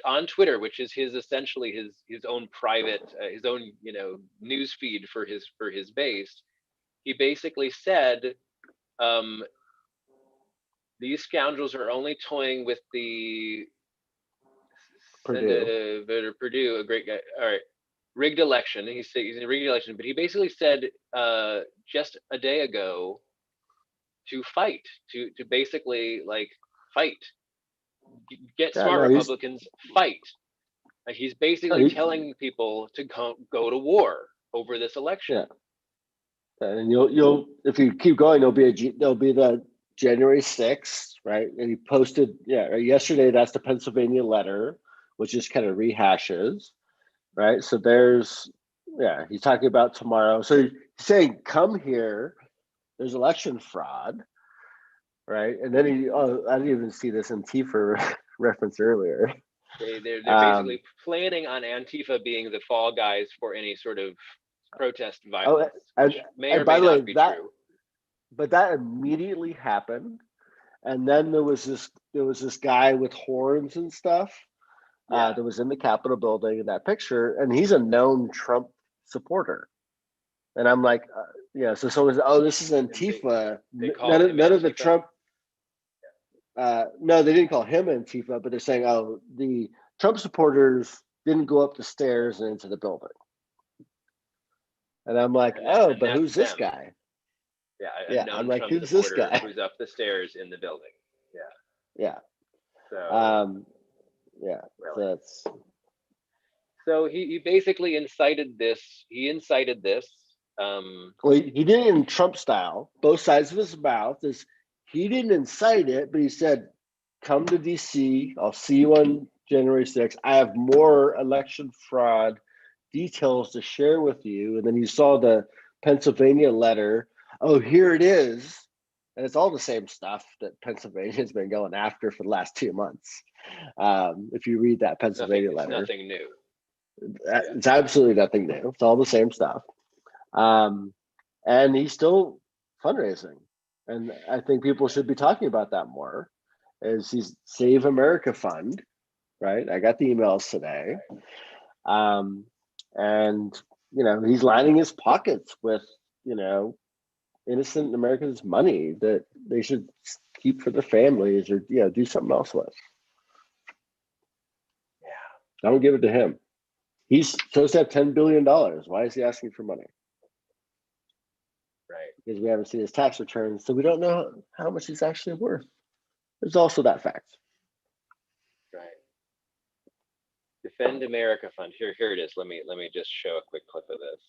on Twitter, which is essentially his own private, his own news feed for his base. He basically said, these scoundrels are only toying with the Purdue, a great guy. All right, rigged election. He's in a rigged election, but he basically said just a day ago to fight, to basically fight, get smart Republicans, fight. Like he's basically telling people to go to war over this election. Yeah, and you'll if you keep going, there'll be the January 6th, right? And he posted yesterday. That's the Pennsylvania letter, which just kind of rehashes, right? So he's talking about tomorrow. So he's saying, come here. There's election fraud, right? And then I didn't even see this Antifa reference earlier. They're basically planning on Antifa being the fall guys for any sort of protest violence, which may or may not be true. But that immediately happened, and then there was this guy with horns and stuff that was in the Capitol building in that picture, and he's a known Trump supporter. And I'm like, so someone's, this is Antifa. None of the Trump. No, they didn't call him Antifa, but they're saying, the Trump supporters didn't go up the stairs and into the building. And I'm like, but who's this guy? Yeah, I'm like, who's this guy? Who's up the stairs in the building? Yeah. So, really. So he basically incited this. Well, he did it in Trump style. Both sides of his mouth is he didn't incite it, but he said, "Come to DC. I'll see you on January 6th. I have more election fraud details to share with you." And then you saw the Pennsylvania letter. Oh, here it is. And it's all the same stuff that Pennsylvania's been going after for the last 2 months. If you read that Pennsylvania letter, nothing new. It's absolutely nothing new. It's all the same stuff. And he's still fundraising. And I think people should be talking about that more. Is he's Save America Fund, right? I got the emails today. And he's lining his pockets with innocent Americans' money that they should keep for their families or do something else with. I don't give it to him. He's supposed to have $10 billion. Why is he asking for money? Right. Because we haven't seen his tax returns, so we don't know how much he's actually worth. There's also that fact. Right. Defend America Fund. Here it is. Let me just show a quick clip of this.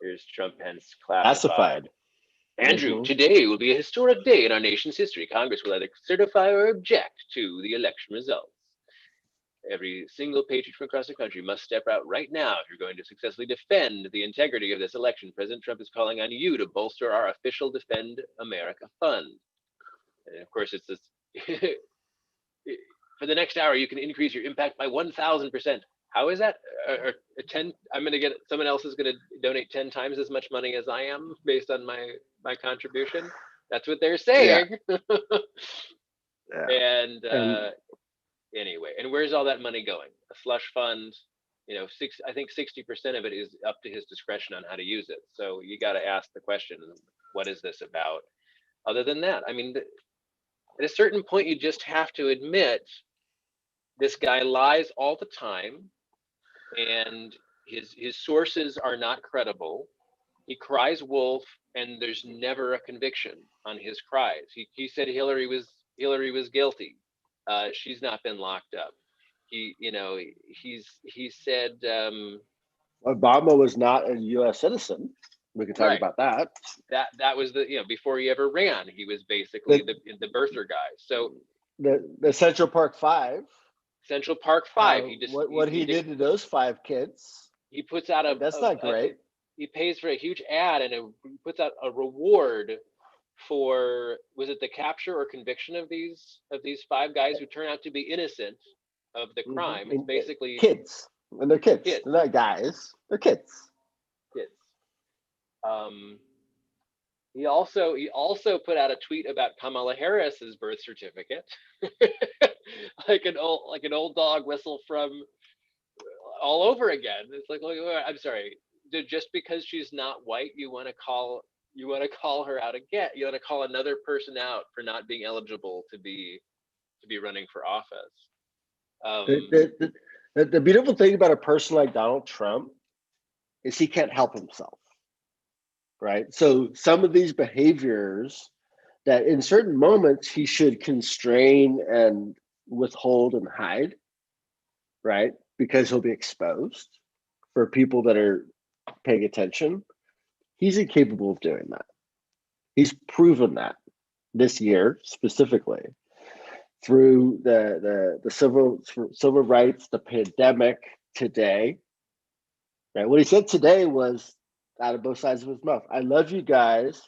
Here's Trump Pence classified. Andrew, today will be a historic day in our nation's history. Congress will either certify or object to the election results. Every single patriot from across the country must step out right now if you're going to successfully defend the integrity of this election. President Trump is calling on you to bolster our official Defend America Fund. And of course, it's this. For the next hour, you can increase your impact by 1,000%. How is that? Or 10? I'm going to get someone else is going to donate 10 times as much money as I am based on my contribution. That's what they're saying. Yeah. And anyway, and where's all that money going? A slush fund. I think 60% of it is up to his discretion on how to use it. So you got to ask the question: what is this about? Other than that, I mean, at a certain point, you just have to admit this guy lies all the time, and his sources are not credible. He cries wolf, and there's never a conviction on his cries. He said Hillary was guilty. She's not been locked up. He said Obama was not a U.S. citizen. We can talk right. about that. That was before he ever ran, he was basically the birther guy. So the Central Park Five. Central Park Five. He did to those 5 kids. He puts out that's not great. He pays for a huge ad and he puts out a reward for, was it the capture or conviction of these 5 guys who turn out to be innocent of the crime? It's basically kids, and they're kids. They're not guys. They're kids. He also put out a tweet about Kamala Harris's birth certificate, like an old dog whistle from all over again. It's like, I'm sorry, just because she's not white, you want to call her out again. You want to call another person out for not being eligible to be running for office. The beautiful thing about a person like Donald Trump is he can't help himself. Right. So some of these behaviors that in certain moments he should constrain and withhold and hide, right? Because he'll be exposed for people that are paying attention. He's incapable of doing that. He's proven that this year specifically through the civil rights, the pandemic, today. Right. What he said today was, out of both sides of his mouth, I love you guys,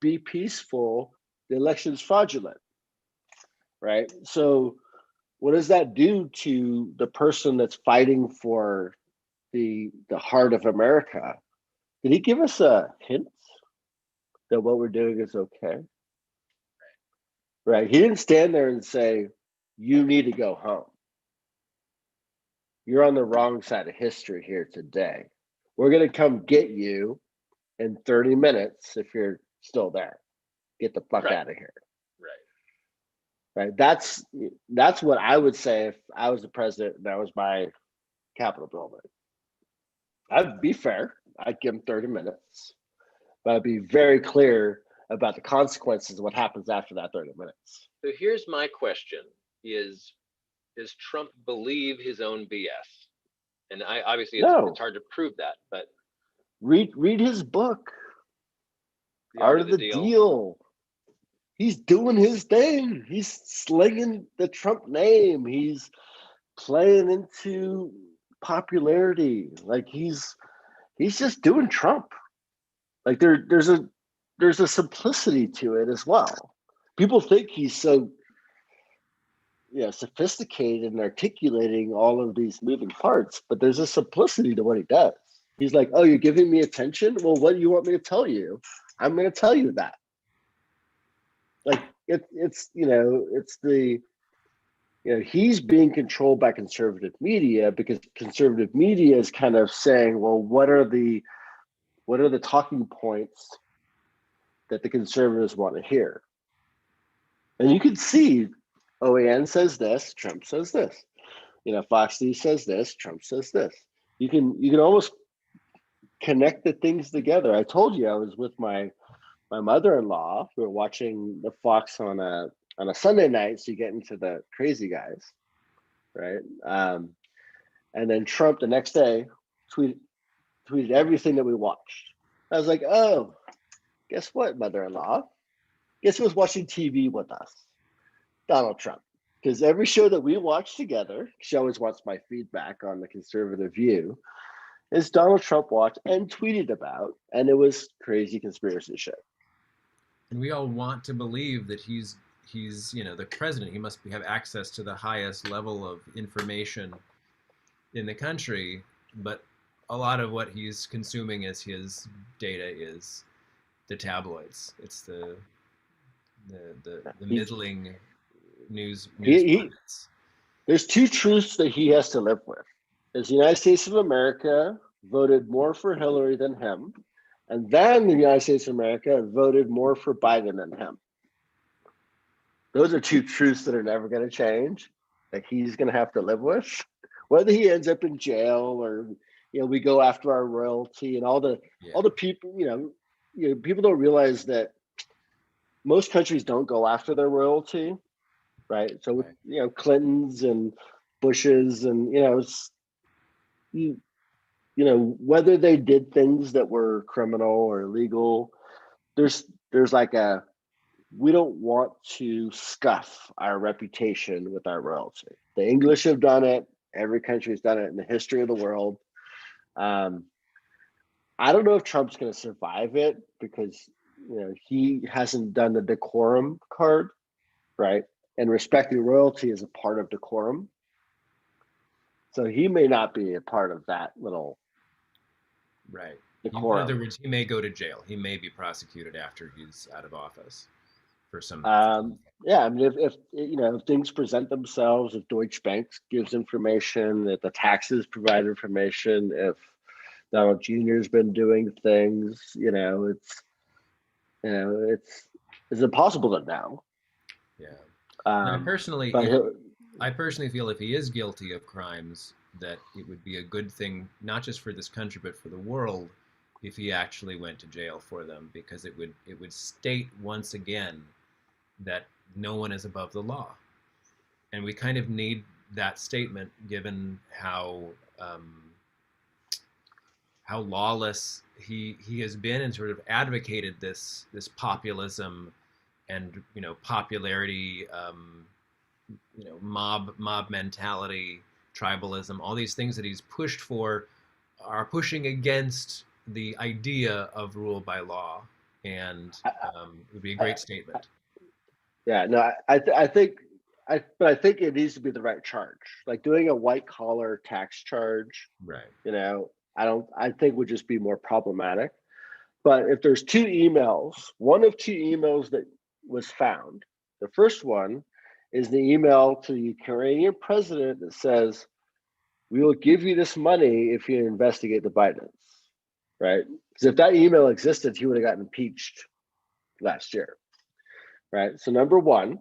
be peaceful, the election's fraudulent, right? So what does that do to the person that's fighting for the heart of America? Did he give us a hint that what we're doing is okay? Right? He didn't stand there and say, you need to go home. You're on the wrong side of history here today. We're going to come get you in 30 minutes if you're still there. Get the fuck out of here. Right. That's what I would say if I was the president and that was my Capitol building. I'd be fair. I'd give him 30 minutes. But I'd be very clear about the consequences of what happens after that 30 minutes. So here's my question is, does Trump believe his own BS? And obviously it's hard to prove that, but read his book, The Art of the Deal. He's doing his thing. He's slinging the Trump name. He's playing into popularity. Like he's just doing Trump. Like there's a simplicity to it as well. People think he's so sophisticated in articulating all of these moving parts, but there's a simplicity to what he does. He's like, oh, you're giving me attention? Well, what do you want me to tell you? I'm going to tell you that. Like it's the he's being controlled by conservative media because conservative media is kind of saying, well, what are the talking points that the conservatives want to hear? And you can see OAN says this, Trump says this. Fox News says this, Trump says this. You can almost connect the things together. I told you I was with my mother-in-law. We were watching the Fox on a Sunday night, so you get into the crazy guys, right? And then Trump the next day tweeted everything that we watched. I was like, oh, guess what, mother-in-law? Guess who was watching TV with us? Donald Trump. Because every show that we watch together, she always wants my feedback on the conservative view, is Donald Trump watched and tweeted about, and it was crazy conspiracy shit. And we all want to believe that he's the president. He must have access to the highest level of information in the country, but a lot of what he's consuming as his data is the tabloids. It's the middling news pundits. There's two truths that he has to live with. Is the United States of America voted more for Hillary than him, and then the United States of America voted more for Biden than him. Those are two truths that are never going to change, that he's going to have to live with, whether he ends up in jail or we go after our royalty and all the people. People don't realize that most countries don't go after their royalty, right? So with Clintons and Bushes and whether they did things that were criminal or illegal, there's like we don't want to scuff our reputation with our royalty. The English have done it. Every country has done it in the history of the world. I don't know if Trump's going to survive it because he hasn't done the decorum card, right? And respecting royalty is a part of decorum. So he may not be a part of that little decorum. In other words, he may go to jail. He may be prosecuted after he's out of office for some. Yeah, I mean, if things present themselves, if Deutsche Bank gives information, if the taxes provide information, if Donald Jr. has been doing things, it's impossible to know. Yeah. I personally feel if he is guilty of crimes, that it would be a good thing, not just for this country, but for the world, if he actually went to jail for them, because it would state once again that no one is above the law. And we kind of need that statement, given how lawless he has been and sort of advocated this populism and popularity, mob mentality, tribalism, all these things that he's pushed for are pushing against the idea of rule by law, and it would be a great statement. Yeah, no, I think it needs to be the right charge. Like doing a white collar tax charge, right? I think would just be more problematic. But if there's one of two emails that was found, the first one is the email to the Ukrainian president that says, "We will give you this money if you investigate the Bidens," right? Because if that email existed, he would have gotten impeached last year, right? So number one,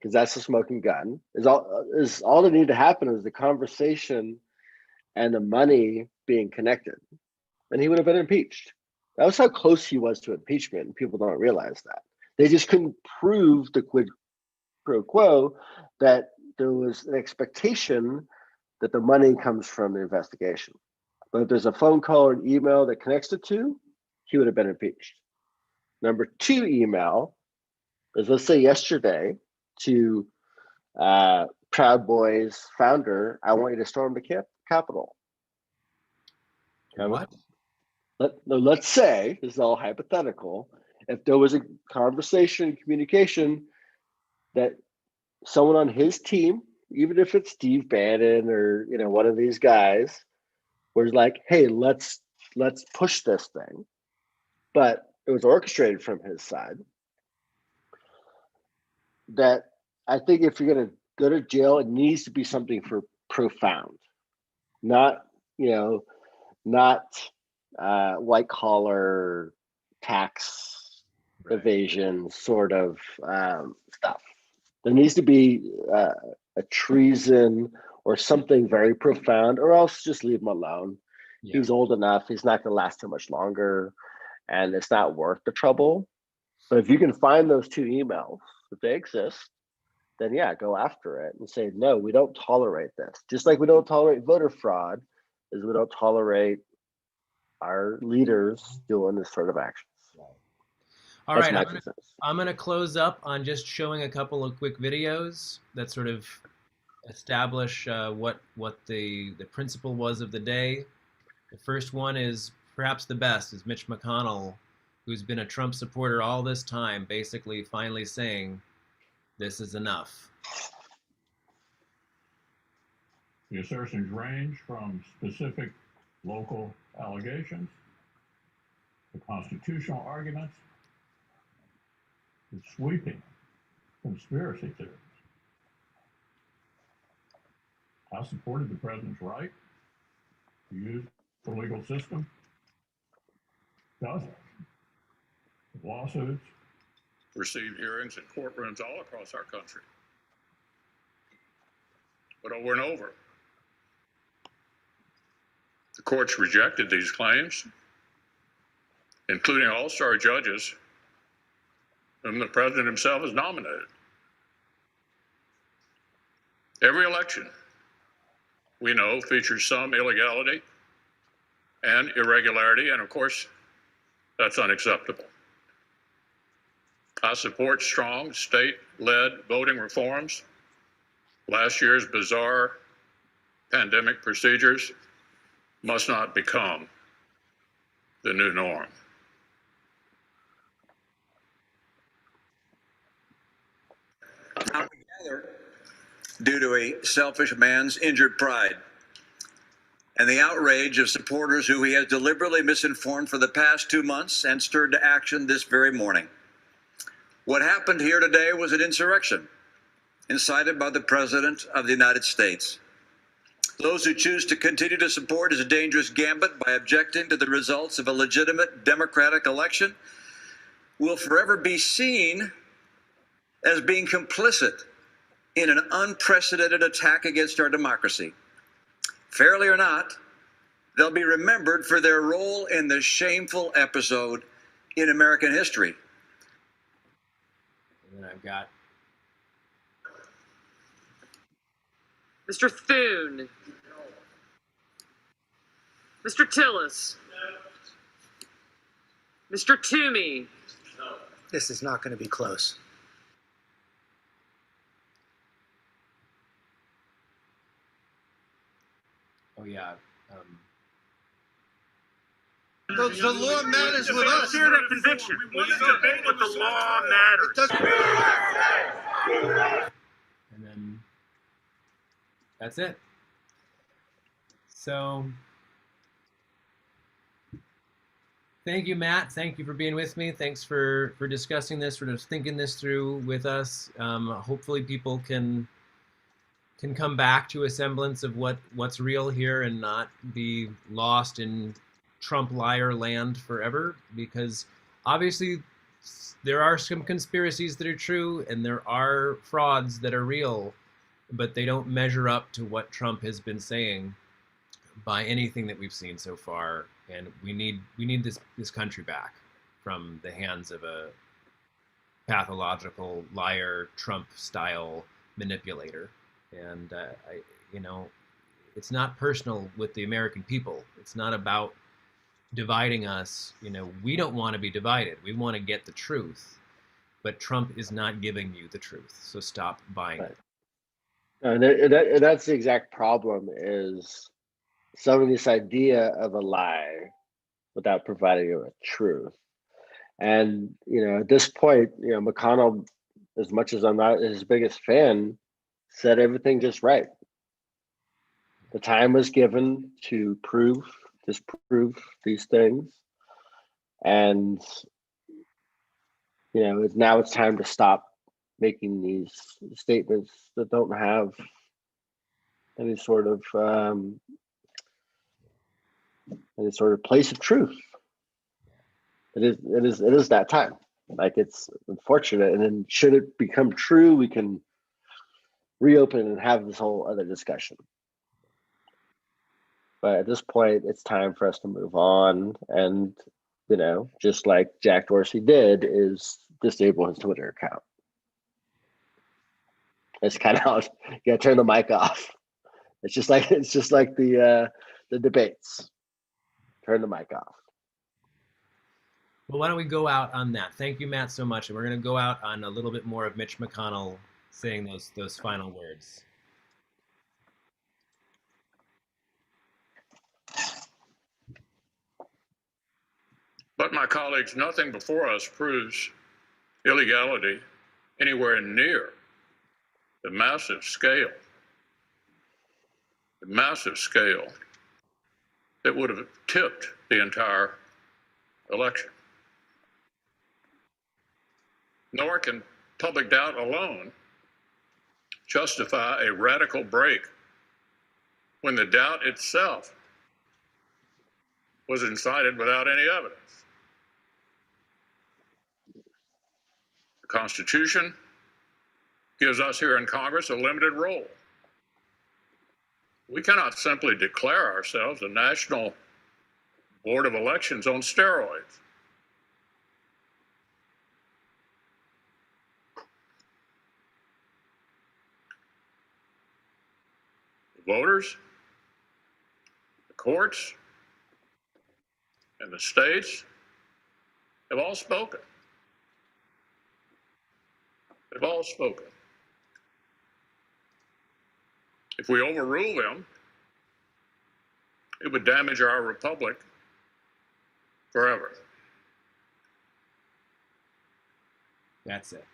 because that's the smoking gun, is all that need to happen is the conversation and the money being connected, and he would have been impeached. That was how close he was to impeachment, and people don't realize that. They just couldn't prove the quid pro quo, that there was an expectation that the money comes from the investigation. But if there's a phone call or an email that connects the two, he would have been impeached. Number two email is, let's say yesterday, to Proud Boys founder, "I want you to storm the Capitol." What? Let's say, this is all hypothetical, if there was a conversation, communication that someone on his team, even if it's Steve Bannon or one of these guys, was like, "Hey, let's push this thing," but it was orchestrated from his side. That I think if you're going to go to jail, it needs to be something for profound, not, not white collar tax evasion sort of stuff. There needs to be a treason or something very profound, or else just leave him alone. Yeah. He's old enough. He's not going to last too much longer, and it's not worth the trouble. But if you can find those 2 emails, if they exist, then yeah, go after it and say, no, we don't tolerate this. Just like we don't tolerate voter fraud, is we don't tolerate our leaders doing this sort of actions. All right, I'm going to close up on just showing a couple of quick videos that sort of establish what the principle was of the day. The first one is perhaps the best, is Mitch McConnell, who's been a Trump supporter all this time, basically finally saying, this is enough. The assertions range from specific local allegations to constitutional arguments to sweeping conspiracy theories. I supported the president's right to use the legal system. Dozens of lawsuits received hearings in courtrooms all across our country. But over and over, the courts rejected these claims, including all-star judges whom the president himself has nominated. Every election, we know, features some illegality and irregularity, and of course, that's unacceptable. I support strong state-led voting reforms. Last year's bizarre pandemic procedures must not become the new norm. Now together, due to a selfish man's injured pride and the outrage of supporters who he has deliberately misinformed for the past 2 months and stirred to action this very morning. What happened here today was an insurrection incited by the President of the United States. Those who choose to continue to support his dangerous gambit by objecting to the results of a legitimate democratic election will forever be seen as being complicit in an unprecedented attack against our democracy. Fairly or not, they'll be remembered for their role in this shameful episode in American history. And then I've got Mr. Thune. Mr. Tillis. Mr. Toomey. This is not going to be close. Oh yeah. The law matters with us. Share that conviction. We debate what the law matters. And then that's it. So thank you, Matt. Thank you for being with me. Thanks for discussing this, for just thinking this through with us. Hopefully people can come back to a semblance of what's real here and not be lost in Trump liar land forever, because obviously there are some conspiracies that are true and there are frauds that are real, but they don't measure up to what Trump has been saying by anything that we've seen so far. And we need this country back from the hands of a pathological liar, Trump style manipulator. And it's not personal with the American people. It's not about dividing us. We don't want to be divided. We want to get the truth, but Trump is not giving you the truth. So stop buying it. And that's the exact problem, is selling this idea of a lie without providing you with truth. And, at this point, McConnell, as much as I'm not his biggest fan, said everything just right. The time was given to disprove these things. And, now it's time to stop making these statements that don't have any sort of place of truth. It is that time. Like, it's unfortunate, and then should it become true, we can reopen and have this whole other discussion. But at this point, it's time for us to move on, and just like Jack Dorsey did, is disable his Twitter account. It's kind of you gotta turn the mic off. It's just like the debates. Turn the mic off. Well, why don't we go out on that? Thank you, Matt, so much. And we're going to go out on a little bit more of Mitch McConnell saying those final words. But my colleagues, nothing before us proves illegality anywhere near the massive scale that would have tipped the entire election. Nor can public doubt alone justify a radical break when the doubt itself was incited without any evidence. The Constitution gives us here in Congress a limited role. We cannot simply declare ourselves a national board of elections on steroids. The voters, the courts, and the states have all spoken. They've all spoken. If we overrule them, it would damage our republic forever. That's it.